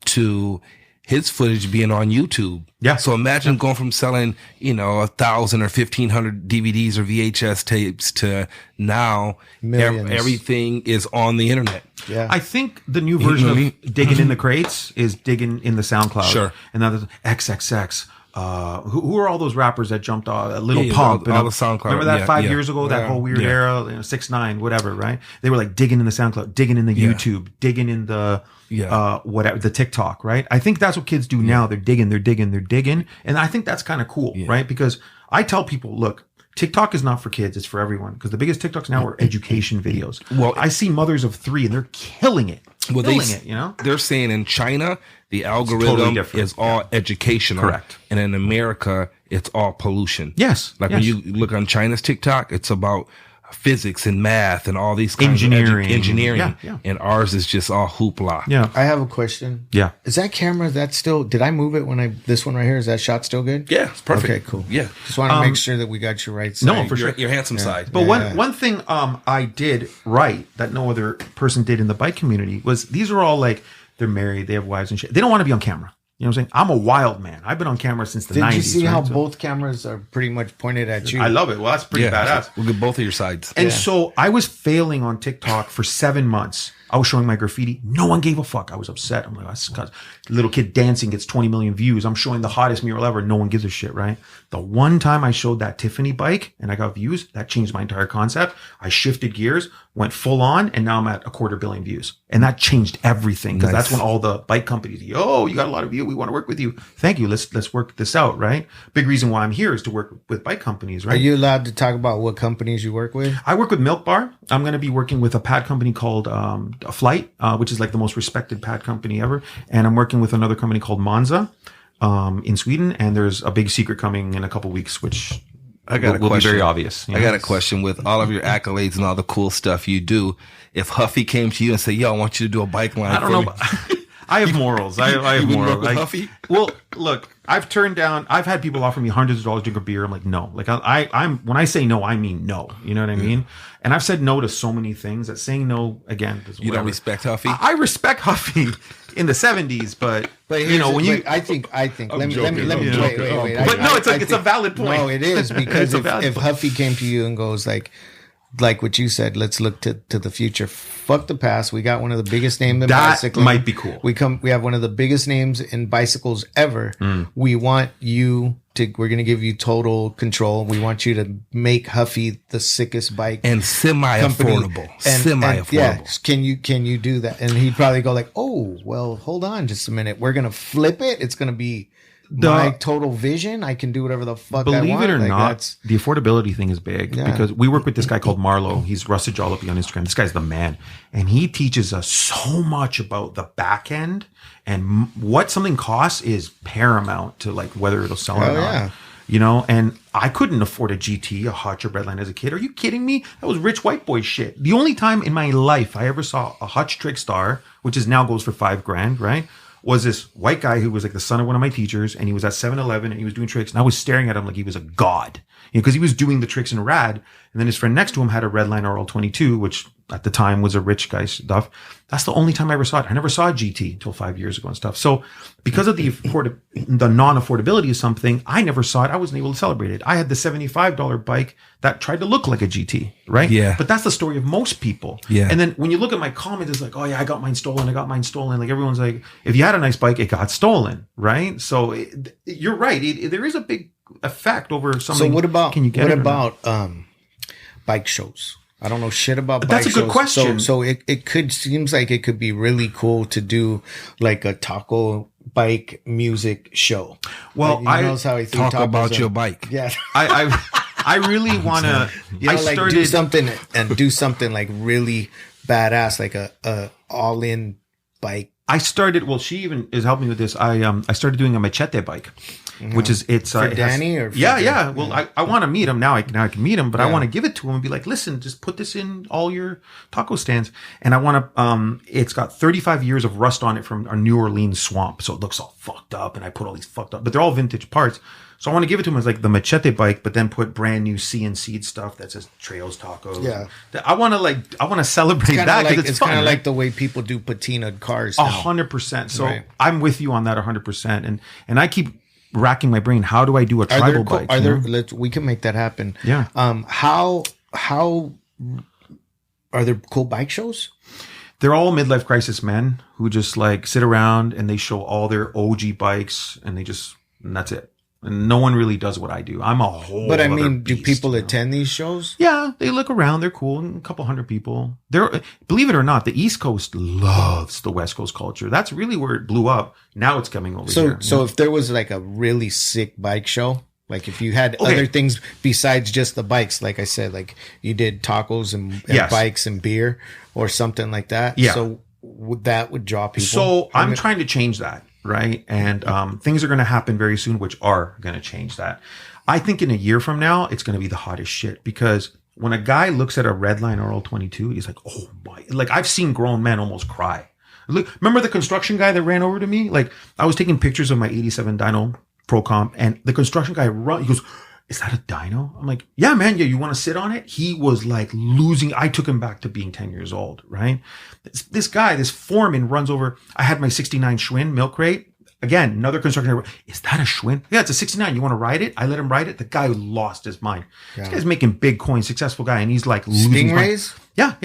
to his footage being on YouTube. Yeah. So imagine going from selling, 1,000 or 1,500 DVDs or VHS tapes to now everything is on the internet. Yeah. I think the new version of digging in the crates is digging in the SoundCloud. Sure. And now there's XXX. Who are all those rappers that jumped off? Little Pump. All the SoundCloud. Remember that 5 years ago, that whole weird era, 6ix9ine, whatever, right? They were like digging in the SoundCloud, digging in the YouTube, digging in the whatever, the TikTok, right? I think that's what kids do now. They're digging. And I think that's kind of cool, right? Because I tell people, look, TikTok is not for kids, it's for everyone. Because the biggest TikToks now are education videos. Well, I see mothers of 3 and they're killing it. They're saying in China, the algorithm is all educational. Correct. And in America, it's all pollution. Yes. When you look on China's TikTok, it's about physics and math and all these kinds of engineering. And ours is just all hoopla. Yeah. I have a question. Yeah. Is that camera did I move it this one right here? Is that shot still good? Yeah, it's perfect. Okay, cool. Yeah. Just want to make sure that we got your right side. No, for sure. Your handsome side. But one thing I did right that no other person did in the bike community was these are all like, they're married, they have wives and shit. They don't want to be on camera. You know what I'm saying? I'm a wild man. I've been on camera since the 90s. Did you see how both cameras are pretty much pointed at you? I love it. Well, that's pretty badass. We'll get both of your sides. And so I was failing on TikTok for 7 months. I was showing my graffiti. No one gave a fuck. I was upset. I'm like, that's because little kid dancing gets 20 million views. I'm showing the hottest mural ever. No one gives a shit, right? The one time I showed that Tiffany bike and I got views, that changed my entire concept. I shifted gears, went full on, and now I'm at 250 million views. And that changed everything because that's when all the bike companies, you got a lot of views. We want to work with you. Thank you. Let's work this out, right? Big reason why I'm here is to work with bike companies, right? Are you allowed to talk about what companies you work with? I work with Milk Bar. I'm going to be working with a pad company called Flight, which is like the most respected pad company ever. And I'm working with another company called Monza in Sweden. And there's a big secret coming in a couple weeks, which will be very obvious. I got a question. With all of your accolades and all the cool stuff you do, if Huffy came to you and said, yo, I want you to do a bike line I don't know. I have morals. I have morals. Huffy? Well, look, I've had people offer me hundreds of dollars to drink a beer. I'm like, no. Like I'm when I say no, I mean no. You know what I mean? And I've said no to so many things that saying no again. You don't respect Huffy? I respect Huffy in the 70s, but I think. Let me wait. But no, it's a valid point. No, it is because if Huffy came to you and goes like what you said, let's look to the future. Fuck the past. We got one of the biggest names in bicycling. That might be cool. We have one of the biggest names in bicycles ever. We want you we're going to give you total control. We want you to make Huffy the sickest bike and semi-affordable. Yeah, can you do that? And he'd probably go like, oh, well, hold on just a minute. We're going to flip it. It's going to be my total vision. I can do whatever the fuck I want. Believe it or not, the affordability thing is big because we work with this guy called Marlo. He's Rusted Jollopy on Instagram. This guy's the man. And he teaches us so much about the back end, and what something costs is paramount to like whether it'll sell or not. Yeah. You know, and I couldn't afford a GT, a Hutch or Redline as a kid. Are you kidding me? That was rich white boy shit. The only time in my life I ever saw a Hutch Trickstar, which is now goes for $5,000, right? Was this white guy who was like the son of one of my teachers, and he was at 7-Eleven and he was doing tricks, and I was staring at him like he was a god, because he was doing the tricks in rad. And then his friend next to him had a Redline RL22, which at the time was a rich guy's stuff. That's the only time I ever saw it. I never saw a GT until 5 years ago and stuff. So because of the non-affordability of something, I never saw it. I wasn't able to celebrate it. I had the $75 bike that tried to look like a GT, right? Yeah. But that's the story of most people. Yeah. And then when you look at my comments, it's like, oh yeah, I got mine stolen. Like everyone's like, if you had a nice bike, it got stolen, right? So you're right. There is a big effect over something. So what about, can you get bike shows? I don't know shit about bike shows. That's a good question. So it seems like it could be really cool to do like a taco bike music show. Well, like, knows how I talk about your bike. Yeah. I really want to, do something like really badass, like a all in bike. She even is helping me with this. I started doing a machete bike. Which is for Danny or for yeah. Well, I want to meet him now. I can meet him, but I want to give it to him and be like, listen, just put this in all your taco stands. And I want to. It's got 35 years of rust on it from our New Orleans swamp, so it looks all fucked up. And I put all these fucked up, but they're all vintage parts. So I want to give it to him as like the machete bike, but then put brand new CNC stuff that says Trails Tacos. Yeah, I want to celebrate that because it's kind of like the way people do patinaed cars. 100%. So right. I'm with you on that 100%. And I keep racking my brain. How do I do a tribal bike? We can make that happen. Yeah. How are there cool bike shows? They're all midlife crisis men who just like sit around and they show all their OG bikes and that's it. And no one really does what I do. I'm a whole. But I mean, do people attend these shows? Yeah, they look around. They're cool. A couple hundred people. Believe it or not, the East Coast loves the West Coast culture. That's really where it blew up. Now it's coming over here. So if there was like a really sick bike show, like if you had other things besides just the bikes, like I said, like you did tacos and bikes and beer or something like that. Yeah. So that would draw people. So I'm trying to change that. Right. And things are going to happen very soon, which are going to change that. I think in a year from now, it's going to be the hottest shit, because when a guy looks at a Redline RL22, he's like, oh my, like I've seen grown men almost cry. Look, remember the construction guy that ran over to me? Like I was taking pictures of my 87 dyno Pro Comp, and the construction guy he goes, is that a dyno? I'm like, yeah, man. Yeah. You want to sit on it? He was like losing. I took him back to being 10 years old. Right. This guy, this foreman runs over. I had my 69 Schwinn milk crate. Again, another construction. Is that a Schwinn? Yeah, it's a 69. You want to ride it? I let him ride it. The guy lost his mind. Yeah. This guy's making big coins, successful guy. And he's like losing Stingrays? Yeah.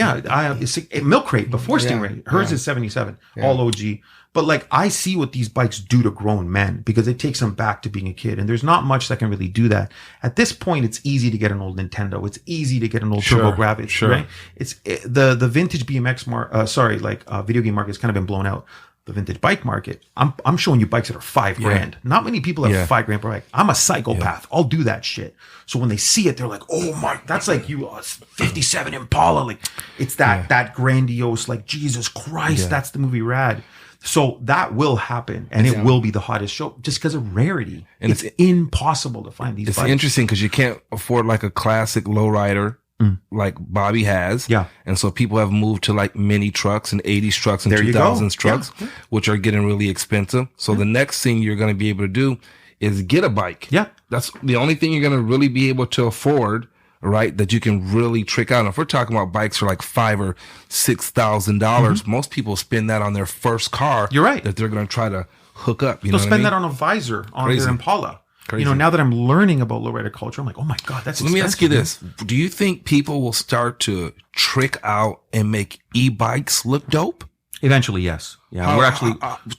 Milk crate before Stingray. Hers is 77, all OG. But like, I see what these bikes do to grown men, because it takes them back to being a kid. And there's not much that can really do that. At this point, it's easy to get an old Nintendo. It's easy to get an old Turbo Gravity, right? It's the vintage BMX video game market has kind of been blown out. The vintage bike market, I'm showing you bikes that are $5,000. Not many people have $5,000 per bike. I'm a psychopath. I'll do that shit. So when they see it, they're like, oh my, that's like you, 57 Impala. Like it's that grandiose, like Jesus Christ, that's the movie Rad. So that will happen, and it will be the hottest show just because of rarity. And it's impossible to find these bikes. It's interesting because you can't afford like a classic lowrider like Bobby has. Yeah. And so people have moved to like mini trucks and 80s trucks and 2000s trucks, which are getting really expensive. So the next thing you're going to be able to do is get a bike. Yeah. That's the only thing you're going to really be able to afford, right? That you can really trick out. And if we're talking about bikes for like $5,000 or $6,000, most people spend that on their first car. You're right. That they're going to try to hook up. They'll spend that on a visor on their Impala. Crazy. You know, now that I'm learning about lowrider culture, I'm like, oh my God, that's expensive. Let me ask you this. Do you think people will start to trick out and make e-bikes look dope? Eventually, yes. Yeah, we're actually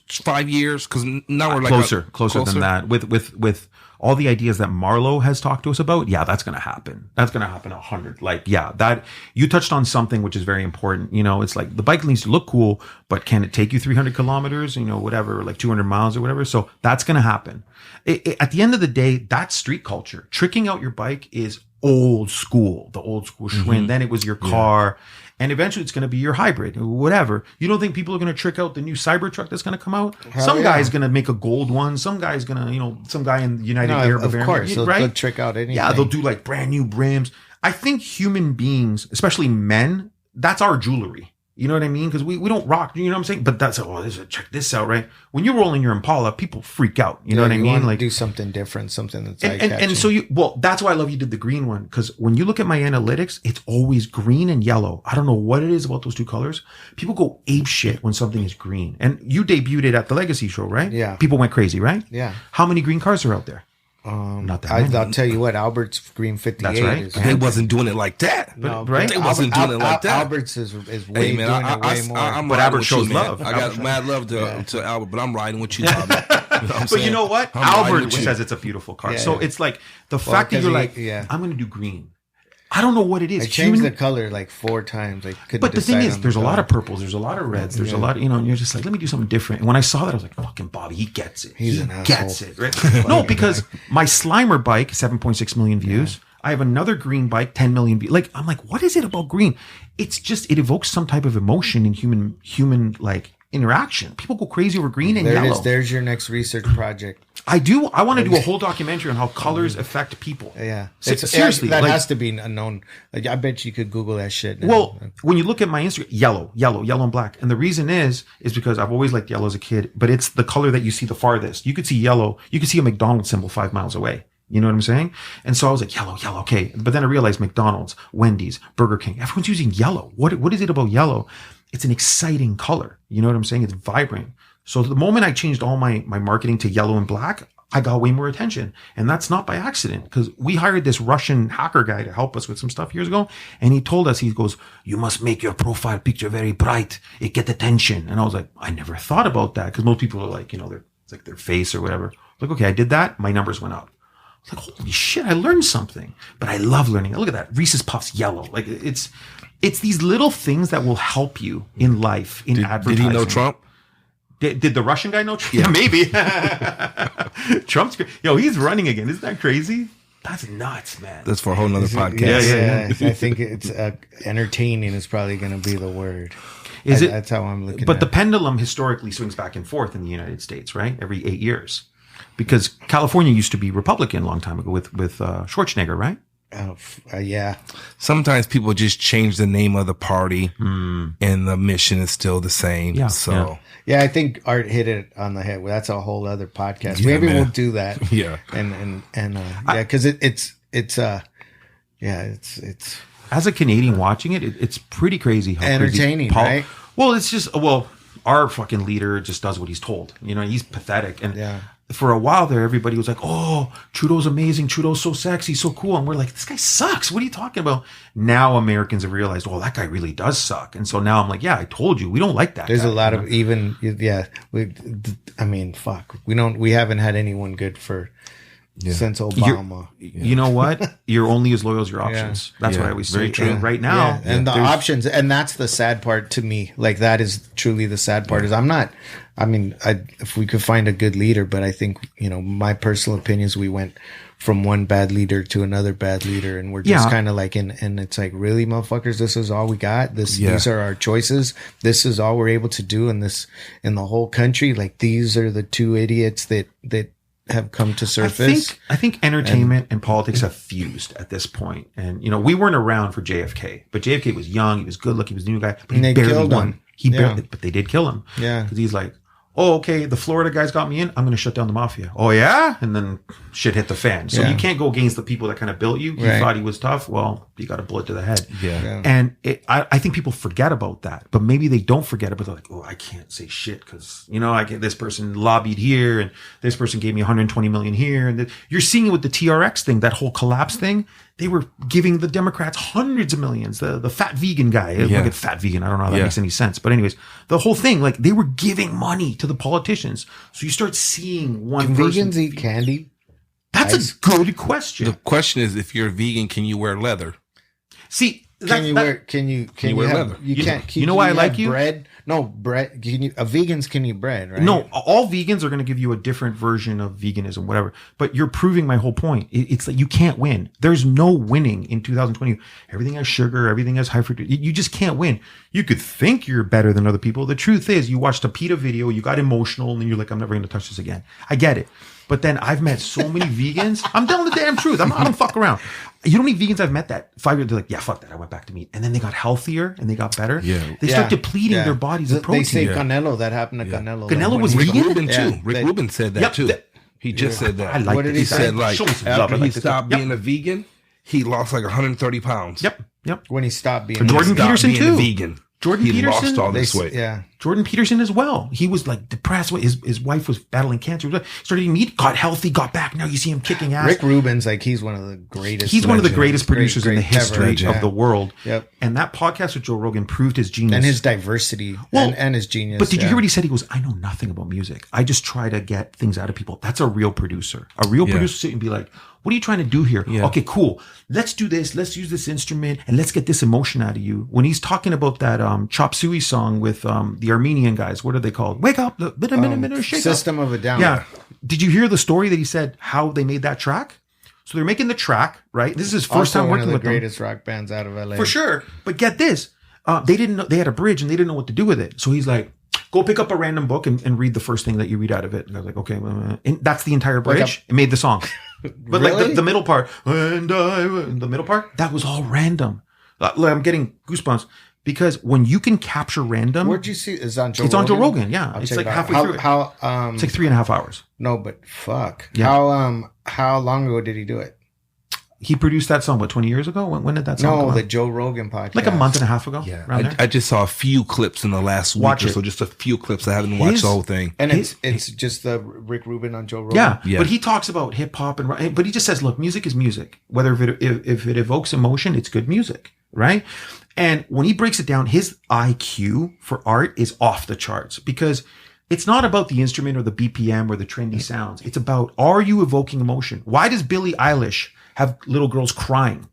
5 years because now we're like closer than that. With all the ideas that Marlo has talked to us about, yeah, that's gonna happen. That's gonna happen 100. Like, yeah, that you touched on something which is very important. You know, it's like the bike needs to look cool, but can it take you 300 kilometers? You know, whatever, like 200 miles or whatever. So that's gonna happen. At the end of the day, that's street culture. Tricking out your bike is old school, the old school Schwinn. Then it was your car. And eventually it's going to be your hybrid, whatever. You don't think people are going to trick out the new Cybertruck that's going to come out? Some guy's going to make a gold one. Some guy's going to, you know, some guy in United Arab Emirates. Of course, right? They'll trick out anything. Yeah, they'll do like brand new brims. I think human beings, especially men, that's our jewelry. You know what I mean? Because we don't rock, you know what I'm saying? But that's, check this out, right? When you're rolling your Impala, people freak out. You know what I mean? Like, do something different, something that's and so that's why I love you did the green one. Because when you look at my analytics, it's always green and yellow. I don't know what it is about those two colors. People go ape shit when something is green. And you debuted it at the Legacy show, right? Yeah. People went crazy, right? Yeah. How many green cars are out there? Not that many. I'll tell you what, Albert's Green 58 That's right. is... They wasn't doing it like that. No, right? They wasn't doing it like that. Albert's is way, doing it way more. But Albert shows love. I got mad love to Albert, but I'm riding with you, Bobby. But you know what? Albert says it's a beautiful car. Yeah, so it's like the fact that you're like, I'm going to do green. I don't know what it is. I changed the color like 4 times. But the thing is, there's a lot of purples. There's a lot of reds. There's a lot, you know, and you're just like, let me do something different. And when I saw that, I was like, fucking Bobby, he gets it. He gets it, right? No, because my Slimer bike, 7.6 million views. I have another green bike, 10 million views. Like, I'm like, what is it about green? It's just, it evokes some type of emotion in human like interaction. People go crazy over green and yellow. There's your next research project. I want to do a whole documentary on how colors affect people. Yeah. Seriously. That has to be known. Like, I bet you could Google that shit now. Well, when you look at my Instagram, yellow and black. And the reason is because I've always liked yellow as a kid, but it's the color that you see the farthest. You could see yellow. You could see a McDonald's symbol 5 miles away. You know what I'm saying? And so I was like, yellow, okay. But then I realized McDonald's, Wendy's, Burger King, everyone's using yellow. What is it about yellow? It's an exciting color. You know what I'm saying? It's vibrant. So the moment I changed all my marketing to yellow and black, I got way more attention. And that's not by accident, because we hired this Russian hacker guy to help us with some stuff years ago. And he told us, he goes, you must make your profile picture very bright. It get attention. And I was like, I never thought about that, because most people are like, you know, it's like their face or whatever. Like, okay, I did that. My numbers went up. I was like, holy shit, I learned something. But I love learning. Look at that. Reese's Puffs yellow. Like, it's these little things that will help you in life, in advertising. Did he know Trump? Did the Russian guy know Trump? Yeah, maybe. Trump's, he's running again. Isn't that crazy? That's nuts, man. That's for a whole nother podcast. Yeah. I think it's entertaining is probably going to be the word. That's how I'm looking at it. But the pendulum historically swings back and forth in the United States, right? Every 8 years. Because California used to be Republican a long time ago with Schwarzenegger, right? Yeah. Sometimes people just change the name of the party and the mission is still the same. Yeah. So yeah, I think Art hit it on the head. Well, that's a whole other podcast. Yeah, maybe we'll do that. Yeah. And because it's as a Canadian watching it, it's pretty crazy how entertaining, right? Well, it's just our fucking leader just does what he's told. You know, he's pathetic. And for a while there, everybody was like, oh, Trudeau's amazing. Trudeau's so sexy, so cool. And we're like, this guy sucks. What are you talking about? Now Americans have realized, oh, that guy really does suck. And so now I'm like, yeah, I told you, we don't like that. There's a lot of fuck. We haven't had anyone good since Obama. You know what? You're only as loyal as your options. That's what I always say. True. And right now, and the options, and that's the sad part to me. Like, that is truly the sad part. Is if we could find a good leader, but I think, my personal opinion is we went from one bad leader to another bad leader, and we're just kind of like and it's like, really, motherfuckers, this is all we got. These are our choices. This is all we're able to do in the whole country. Like, these are the two idiots that have come to surface. I think entertainment and politics have fused at this point. And, we weren't around for JFK, but JFK was young. He was good looking. He was a new guy, but he barely won. But they did kill him. Yeah. Because he's like, oh, okay, the Florida guys got me in. I'm going to shut down the mafia. Oh, yeah? And then shit hit the fan. So you can't go against the people that kind of built you. You thought he was tough. Well, you got a bullet to the head. Yeah. And I think people forget about that. But maybe they don't forget it, but they're like, oh, I can't say shit because, this person lobbied here and this person gave me 120 million here. And you're seeing it with the TRX thing, that whole collapse thing. They were giving the Democrats hundreds of millions. The fat vegan guy, look at fat vegan. I don't know how that makes any sense. But anyways, the whole thing, like they were giving money to the politicians. So you start seeing one person. Vegans eat candy? That's a good question. The question is, if you're a vegan, can you wear leather? See, Can you wear leather? You can't. You know why I like you? Bread? No, bread. Vegans can eat bread, right? No, all vegans are going to give you a different version of veganism, whatever. But you're proving my whole point. It's like you can't win. There's no winning in 2020. Everything has sugar. Everything has high fructose. You just can't win. You could think you're better than other people. The truth is, you watched a PETA video, you got emotional, and then you're like, I'm never going to touch this again. I get it. But then I've met so many vegans. I'm telling the damn truth. I don't fuck around. You know how many vegans I've met that 5 years, they're like, yeah, fuck that. I went back to meat. And then they got healthier and they got better. Yeah. They start depleting their bodies of protein. They say Canelo. That happened to Canelo. Canelo was Rick vegan? Rubin too. Rick Rubin said that too. He just said that. I like what did it. he say? Said like after he stopped being a vegan, he lost like 130 pounds. Yep. When he stopped being Jordan Peterson too. A vegan. Jordan Peterson lost all this weight. Yeah. Jordan Peterson as well. He was like depressed. His wife was battling cancer. Started eating meat, got healthy, got back. Now you see him kicking ass. Rick Rubin's like, he's one of the greatest. He's one of the greatest producers in the history of the world. Yep. And that podcast with Joe Rogan proved his genius. And his diversity and his genius. But did you hear what he said? He goes, I know nothing about music. I just try to get things out of people. That's a real producer. A real producer sit and be like, what are you trying to do here? Yeah. Okay, cool. Let's do this. Let's use this instrument and let's get this emotion out of you. When he's talking about that Chop Suey song with the Armenian guys, what are they called? Wake up, shake System up. of a Down. Yeah. Did you hear the story that he said how they made that track? So they're making the track, right? This is his first time working with them. One of the greatest rock bands out of LA. For sure. But get this. They didn't know, they had a bridge and they didn't know what to do with it. So he's like, go pick up a random book and read the first thing that you read out of it. And I was like, okay. And that's the entire bridge. It made the song. But really? like the middle part, the middle part, that was all random. I'm getting goosebumps because when you can capture random. Where'd you see it? It's on Joe Rogan? On Joe Rogan, yeah. It's like halfway through. It's like 3.5 hours. No, but fuck. Yeah. How long ago did he do it? He produced that song, 20 years ago? When did that song come out? The Joe Rogan podcast. Like a month and a half ago? Yeah. I just saw a few clips in the last week or so, just a few clips. I haven't watched the whole thing. And it's just the Rick Rubin on Joe Rogan? Yeah. But he talks about hip hop, but he just says, look, music is music. Whether if it evokes emotion, it's good music, right? And when he breaks it down, his IQ for art is off the charts because it's not about the instrument or the BPM or the trendy sounds. It's about, are you evoking emotion? Why does Billie Eilish have little girls crying?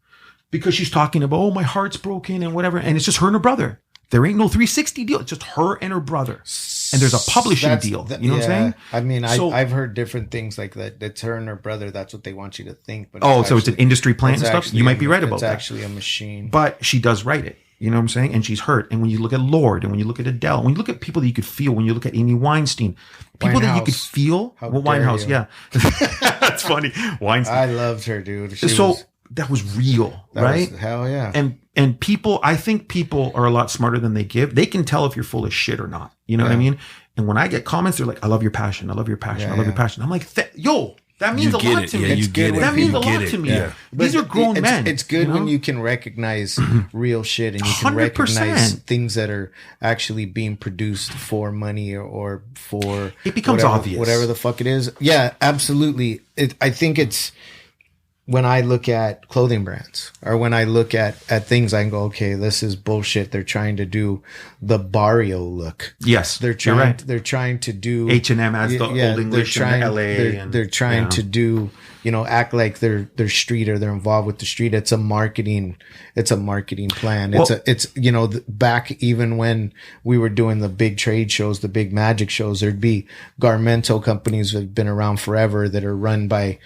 Because she's talking about, oh, my heart's broken and whatever. And it's just her and her brother. There ain't no 360 deal. It's just her and her brother. And there's a publishing deal. You know what I'm saying? I mean, I've heard different things like that. It's her and her brother. That's what they want you to think. But so it's an industry plant and stuff? You might be right about that. It's actually a machine. But she does write it. You know what I'm saying? And she's hurt. And when you look at Lorde and when you look at Adele, when you look at people that you could feel, when you look at Amy Weinstein, people that you could feel. Winehouse, yeah. That's funny. Weinstein. I loved her, dude. That was real, right? Hell yeah. And people, I think people are a lot smarter than they give. They can tell if you're full of shit or not. You know what I mean? And when I get comments, they're like, I love your passion. I love your passion. I love your passion. I'm like, that means a lot to me. That means a lot to me. Yeah. These are grown men. It's good when you can recognize real shit and you can 100%. recognize things that are actually being produced for money or for it becomes obvious. Whatever the fuck it is. Yeah, absolutely. I think it's when I look at clothing brands or when I look at things, I can go, okay, this is bullshit. They're trying to do the barrio look. Yes, they're trying to do H&M as the old English in LA. They're trying to do, act like they're street or they're involved with the street. It's a marketing plan. Well, it's back even when we were doing the big trade shows, the big magic shows, there'd be garmental companies that have been around forever that are run by,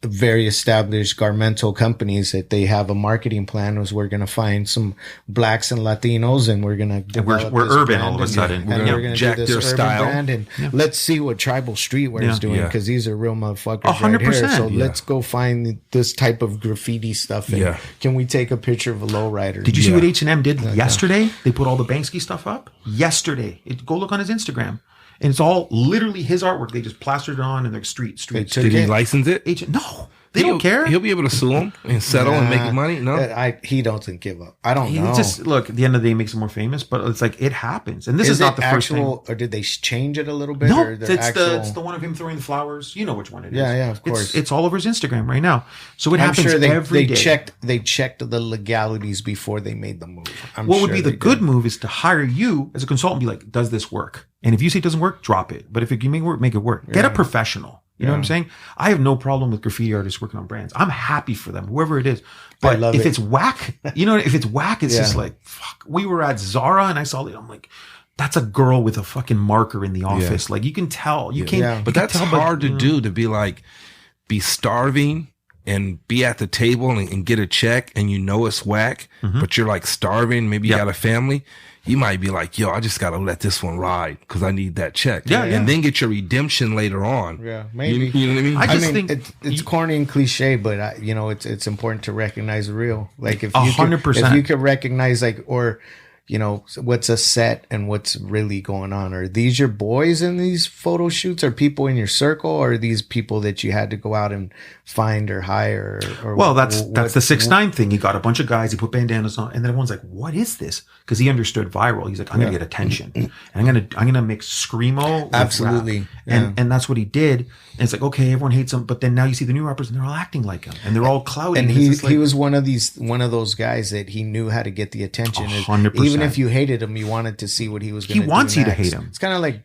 very established garmental companies that they have a marketing plan was we're going to find some blacks and Latinos and we're going to we're urban all of a sudden. We're going to jack their style brand and let's see what Tribal Streetwear is doing because these are real motherfuckers 100%, right here. So let's go find this type of graffiti stuff and can we take a picture of a lowrider? Did you see what H&M did yesterday? They put all the Banksy stuff up yesterday. Go look on his Instagram. And it's all literally his artwork. They just plastered it on in their street. Did he license it? No. They don't care. He'll be able to sue him and settle and make money. No, he doesn't give up. I don't know. Just look, at the end of the day, it makes him more famous, but it's like it happens. And this is not the first thing. Or did they change it a little bit? No, or it's the one of him throwing the flowers. You know which one it is. Yeah, of course. It's all over his Instagram right now. So it happens every day. They checked the legalities before they made the move. What would be the good move is to hire you as a consultant and be like, does this work? And if you say it doesn't work, drop it. But if it can make it work. Get a professional. You know what I'm saying? I have no problem with graffiti artists working on brands. I'm happy for them, whoever it is. But if it's whack, it's just like, fuck. We were at Zara and I saw it. I'm like, that's a girl with a fucking marker in the office. Like you can tell. You can't. Yeah. But that's hard to do, to be starving and be at the table and get a check and it's whack, but you're like starving. Maybe you got a family. You might be like, yo, I just got to let this one ride because I need that check. And then get your redemption later on. Yeah, maybe. You know what I mean? I just think it's corny and cliche, but it's important to recognize the real. Like if 100%. If you could recognize what's a set and what's really going on. Are these your boys in these photo shoots? Are people in your circle? Or are these people that you had to go out and find or hire? Well, that's the 6ix9ine thing. He got a bunch of guys. He put bandanas on, and then everyone's like, "What is this?" Because he understood viral. He's like, "I'm gonna get attention, and I'm gonna mix screamo with absolutely, rap." And that's what he did. And it's like, okay, everyone hates him, but then now you see the new rappers, and they're all acting like him, and they're all cloudy. And he was one of those guys that he knew how to get the attention. 100%. Even if you hated him, you wanted to see what he was going to do. He wants you to next. hate him. It's kind of like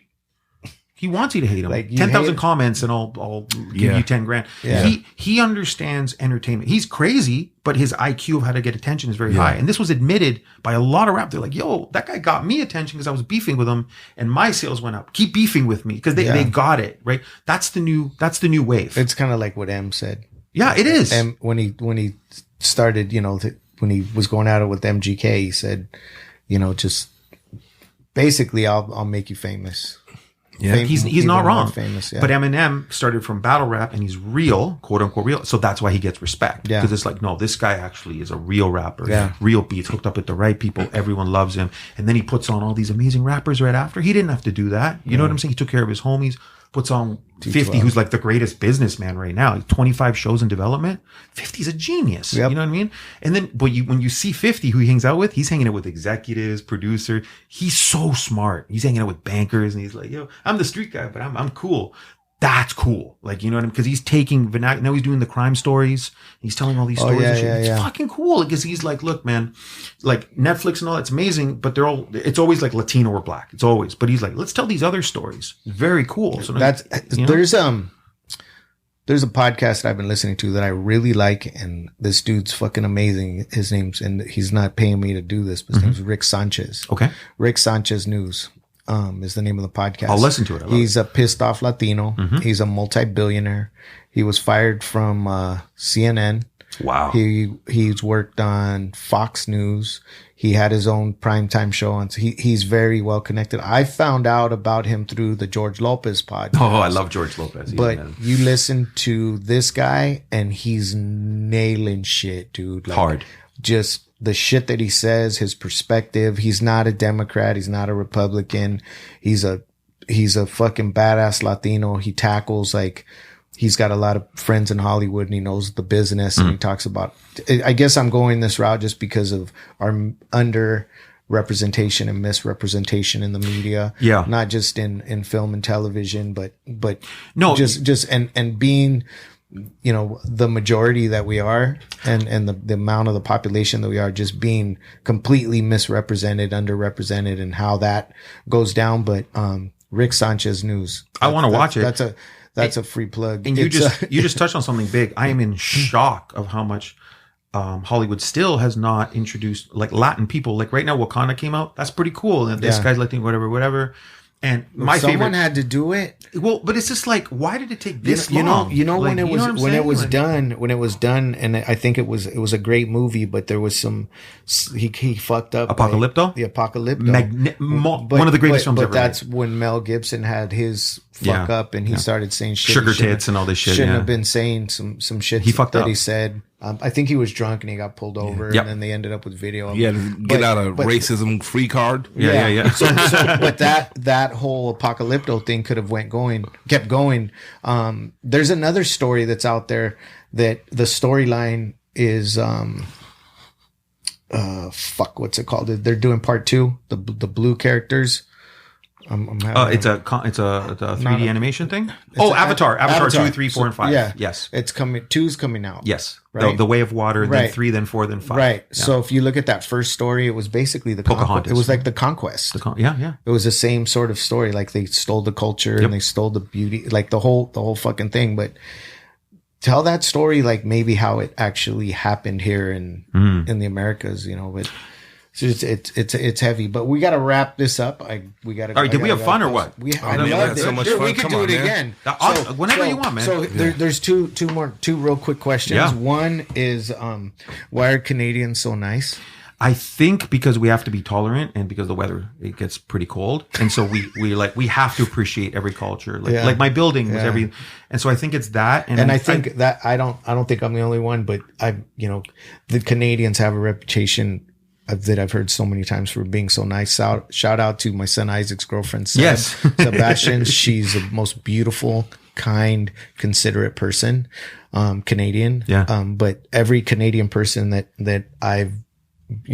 he wants you to hate him. Like 10,000 comments and I'll give you 10 grand. Yeah. He understands entertainment. He's crazy, but his IQ of how to get attention is very high. And this was admitted by a lot of rap. They're like, yo, that guy got me attention because I was beefing with him and my sales went up. Keep beefing with me because they got it, right? That's the new wave. It's kind of like what M said. Yeah, it is. M when he started, when he was going at it with MGK, he said, just basically I'll make you famous. Yeah, he's not wrong. Famous, But Eminem started from battle rap and he's real, quote unquote real. So that's why he gets respect. Yeah. Because it's like, no, this guy actually is a real rapper. Yeah. Real beats, hooked up with the right people. Everyone loves him. And then he puts on all these amazing rappers right after. He didn't have to do that. You know what I'm saying? He took care of his homies. Puts on 50, who's like the greatest businessman right now. 25 shows in development. 50's a genius. Yep. You know what I mean? And then, but when you see 50, who he hangs out with, he's hanging out with executives, producer. He's so smart. He's hanging out with bankers and he's like, yo, I'm the street guy, but I'm cool. That's cool. Like, you know what I mean? Because he's taking now he's doing the crime stories. He's telling all these stories and shit. It's fucking cool. Because he's like, look, man, like Netflix and all, it's amazing, but it's always like Latino or black. It's always, but he's like, let's tell these other stories. Very cool. So there's a podcast I've been listening to that I really like, and this dude's fucking amazing. And he's not paying me to do this, but his name's Rick Sanchez. Okay. Rick Sanchez News. Is the name of the podcast. I'll listen to it. He's a pissed off Latino. He's a multi-billionaire. He was fired from CNN. Wow. He's worked on Fox News. He had his own primetime show on. He's very well connected. I found out about him through the George Lopez podcast. Oh, I love George Lopez. But you listen to this guy and he's nailing shit, dude. Like, hard. Just the shit that he says, his perspective. He's not a Democrat. He's not a Republican. He's a fucking badass Latino. He tackles he's got a lot of friends in Hollywood and he knows the business and he talks about, I guess I'm going this route just because of our underrepresentation and misrepresentation in the media. Yeah. Not just in film and television, but no, just and being, the majority that we are and the amount of the population that we are, just being completely misrepresented, underrepresented, and how that goes down. But Rick Sanchez News. I want to watch it. That's a free plug. And you just touched on something big. I am in shock of how much Hollywood still has not introduced like Latin people. Like right now, Wakanda came out. That's pretty cool. And this guy's Latino, whatever. And someone had to do it. Well, but it's just like, why did it take this long? When it was done, and I think it was a great movie, but there was he fucked up. Apocalypto? The Apocalypto. One of the greatest films ever. But that's when Mel Gibson had his fuck up and he started saying shit. Sugar tits and all this shit. Shouldn't have been saying some shit he fucked that up. He said. I think he was drunk and he got pulled over, and then they ended up with video. He had to get out a racism free card. Yeah. But that whole Apocalypto thing kept going. There's another story that's out there that the storyline is what's it called? They're doing part 2. The blue characters. It's a 3D animation thing. Avatar 2, 3, 4, and 5. Yeah, yes, it's coming. 2's coming out. Yes, right? the Way of Water, then 3, then 4, then 5. Right. Yeah. So if you look at that first story, it was basically the Pocahontas. It was like the conquest. Yeah. It was the same sort of story. Like they stole the culture and they stole the beauty, like the whole fucking thing. But tell that story, like maybe how it actually happened here in the Americas, but. So it's heavy, but we got to wrap this up. We got to. All right, did we have fun or what? I loved it. So much fun. We could do it again. Whenever you want, man. So there's two real quick questions. Yeah. One is, why are Canadians so nice? I think because we have to be tolerant, and because the weather, it gets pretty cold, and so we have to appreciate every culture. Like my building was every, and so I think it's that. And I think that I don't think I'm the only one, but the Canadians have a reputation that I've heard so many times for being so nice. Shout out to my son Isaac's girlfriend, Sebastian. She's the most beautiful, kind, considerate person, Canadian. Yeah. But every Canadian person that I've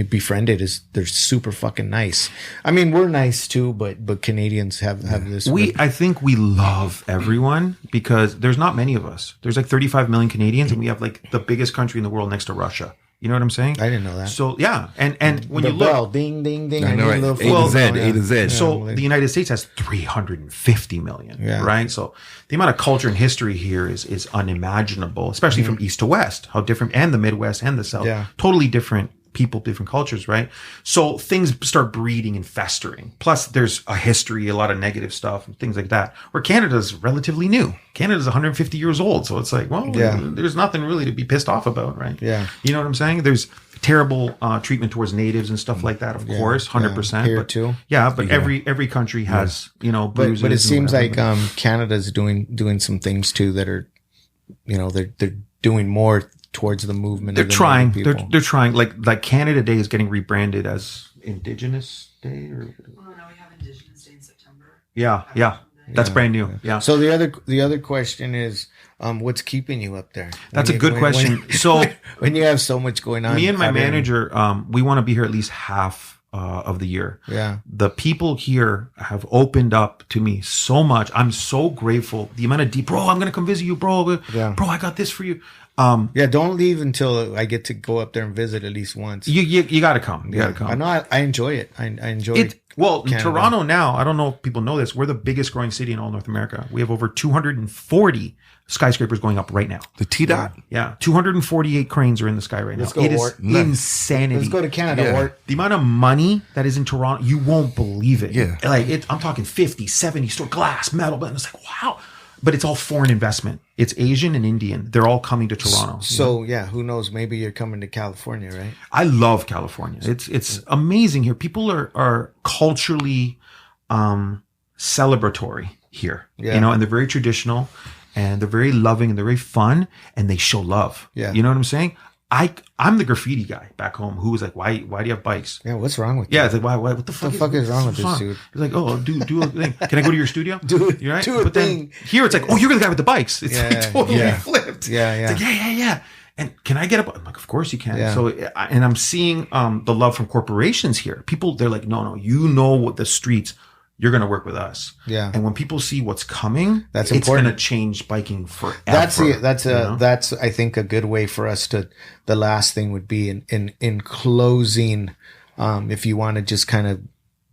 befriended they're super fucking nice. I mean, we're nice too, but Canadians have this. I think we love everyone because there's not many of us. There's like 35 million Canadians, and we have like the biggest country in the world next to Russia. You know what I'm saying? I didn't know that. So yeah, and when the you look, bell, ding ding ding. I know, right? A to Z. So the United States has 350 million, right? So the amount of culture and history here is unimaginable, especially from east to west. How different, and the Midwest and the South, totally different people, different cultures, right? So things start breeding and festering. Plus, there's a history, a lot of negative stuff, and things like that. Where Canada's relatively new. Canada's 150 years old, so it's like, well, there's nothing really to be pissed off about, right? Yeah, you know what I'm saying? There's terrible treatment towards natives and stuff like that, of course, 100%. Here too. Yeah, but every country has bruises. But it seems like Canada's doing some things too that are, they're doing more towards the movement. They're trying. They're trying. Like Canada Day is getting rebranded as Indigenous Day, or. Well, no, we have Indigenous Day in September. Yeah. That's brand new. Yeah. So the other question is, what's keeping you up there? That's a good question. So when you have so much going on, me and my manager, we want to be here at least half of the year. Yeah. The people here have opened up to me so much. I'm so grateful. The amount of bro, I'm gonna come visit you, bro. Yeah. Bro, I got this for you. Don't leave until I get to go up there and visit at least once. You got to come. You got to come. I know. I enjoy it. I enjoy it. Well, in Toronto now, I don't know if people know this, we're the biggest growing city in all North America. We have over 240 skyscrapers going up right now. The T-Dot? Yeah. 248 cranes are in the sky right now. It is insanity. Let's go to Canada, Wart. The amount of money that is in Toronto, you won't believe it. Yeah. I'm talking 50, 70 store glass, metal, but it's like, wow. But it's all foreign investment. It's Asian and Indian. They're all coming to Toronto. So who knows? Maybe you're coming to California, right? I love California. It's amazing here. People are culturally celebratory here. Yeah. And they're very traditional, and they're very loving, and they're very fun, and they show love. Yeah. You know what I'm saying? I'm the graffiti guy back home who was like, why do you have bikes? Yeah, what's wrong with you? Yeah, it's like, why what the fuck is wrong with this dude? He's like, oh, do a thing. Can I go to your studio? Do a thing. Then here it's like, oh, you're the guy with the bikes. It's like totally flipped. Yeah. It's like, yeah. And can I get up? I'm like, of course you can. Yeah. So, and I'm seeing the love from corporations here. People, they're like, no, you know what the streets. You're going to work with us. Yeah. And when people see what's coming, it's going to change biking forever. That's I think a good way for us to, the last thing would be in closing, if you want to just kind of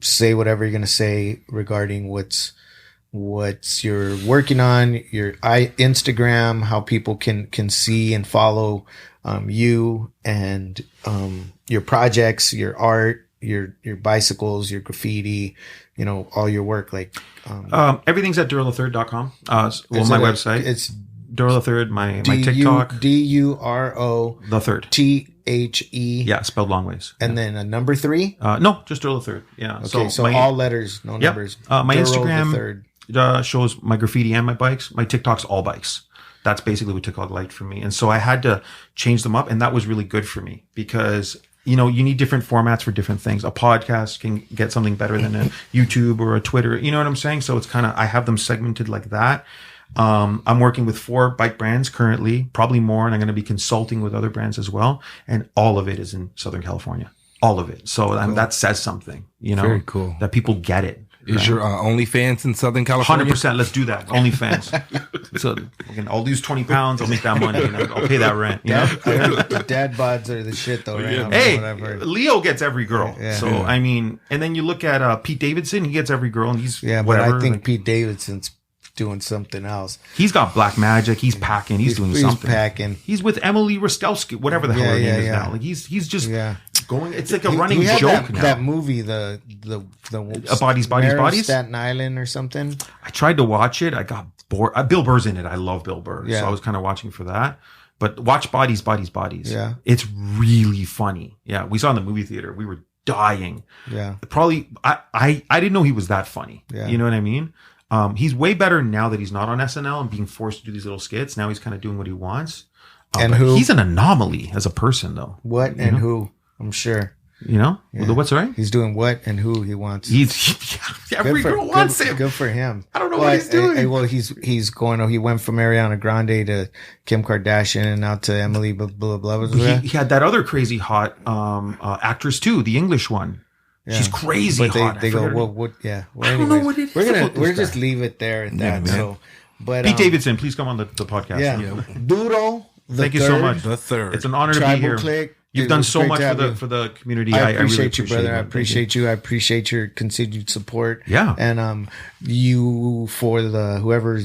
say whatever you're going to say regarding what's you're working on, your Instagram, how people can see and follow, you and, your projects, your art, your bicycles, your graffiti, all your work, like everything's at DuroTheThird.com. My website. It's Duro The Third. My TikTok. DURO The Third. THE. Yeah, spelled long ways. And then a number 3. No, just Duro The Third. Yeah. Okay, so all letters, no numbers. My Duro Instagram shows my graffiti and my bikes. My TikTok's all bikes. That's basically what TikTok liked for me. And so I had to change them up, and that was really good for me because, you know, you need different formats for different things. A podcast can get something better than a YouTube or a Twitter. You know what I'm saying? So it's kind of, I have them segmented like that. I'm working with 4 bike brands currently, probably more, and I'm going to be consulting with other brands as well. And all of it is in Southern California. All of it. So that says something, you know, very cool, that people get it. Is your OnlyFans in Southern California? 100%. Let's do that. OnlyFans. So I'll lose 20 pounds. I'll make that money. You know? I'll pay that rent. You know? The dad bods are the shit, though, right? Hey, Leo gets every girl. Yeah. So, I mean, and then you look at Pete Davidson. He gets every girl, and he's but whatever. I think Pete Davidson's doing something else. He's got Black Magic. He's packing. He's doing something. He's packing. He's with Emily Rostelski, whatever the hell her name is now. Like he's just going. It's like a running joke now. That movie, the Bodies, Staten Island or something. I tried to watch it. I got bored. Bill Burr's in it. I love Bill Burr, yeah. so I was kind of watching for that. But watch Bodies. Yeah, it's really funny. Yeah, we saw it in the movie theater. We were dying. Yeah, probably. I didn't know he was that funny. Yeah, you know what I mean. He's way better now that he's not on SNL and being forced to do these little skits. Now he's kind of doing what he wants. And who? He's an anomaly as a person, though. What and who? I'm sure. You know? Yeah. What's right? He's doing what and who he wants. Every girl wants him. Good for him. I don't know what he's doing. He's going, he went from Ariana Grande to Kim Kardashian and now to Emily, blah, blah, blah. He had that other crazy hot actress, too, the English one. Yeah. She's crazy hot. They go, well, what? Yeah. Well, I don't know what it is. We're just leave it there at that. So, but Pete Davidson, please come on the podcast. Yeah. Duro The Thank you so much. The Third. It's an honor to be here. Click. You've done so much for the community. I appreciate you, brother. I appreciate you. I appreciate your continued support. Yeah. And you for whoever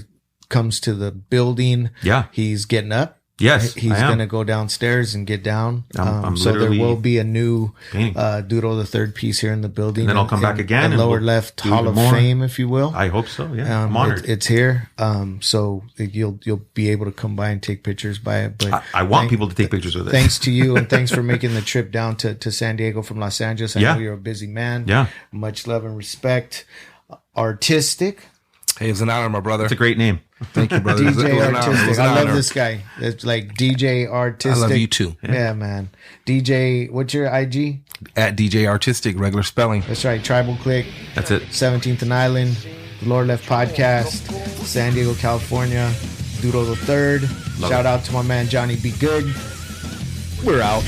comes to the building. Yeah. He's getting up. Yes, he's going to go downstairs and get down. So there will be a new Duro the Third piece here in the building. And then I'll come back again. And lower left Hall of Fame, if you will. I hope so. Yeah, I'm honored. It's here. So you'll be able to come by and take pictures by it. But I want people to take pictures with it. Thanks to you, and thanks for making the trip down to San Diego from Los Angeles. I know you're a busy man. Yeah. Much love and respect. Artistic. Hey, it's an honor, my brother. It's a great name. Thank you, brother. DJ Artistic. I love this guy. It's like DJ Artistic. I love you too. Yeah, man. DJ, what's your IG? At DJ Artistic, regular spelling. That's right. Tribal Click. That's it. 17th and Island. The Lower Left Podcast. San Diego, California. Duro the Third. Shout out to my man Johnny Be Good. We're out.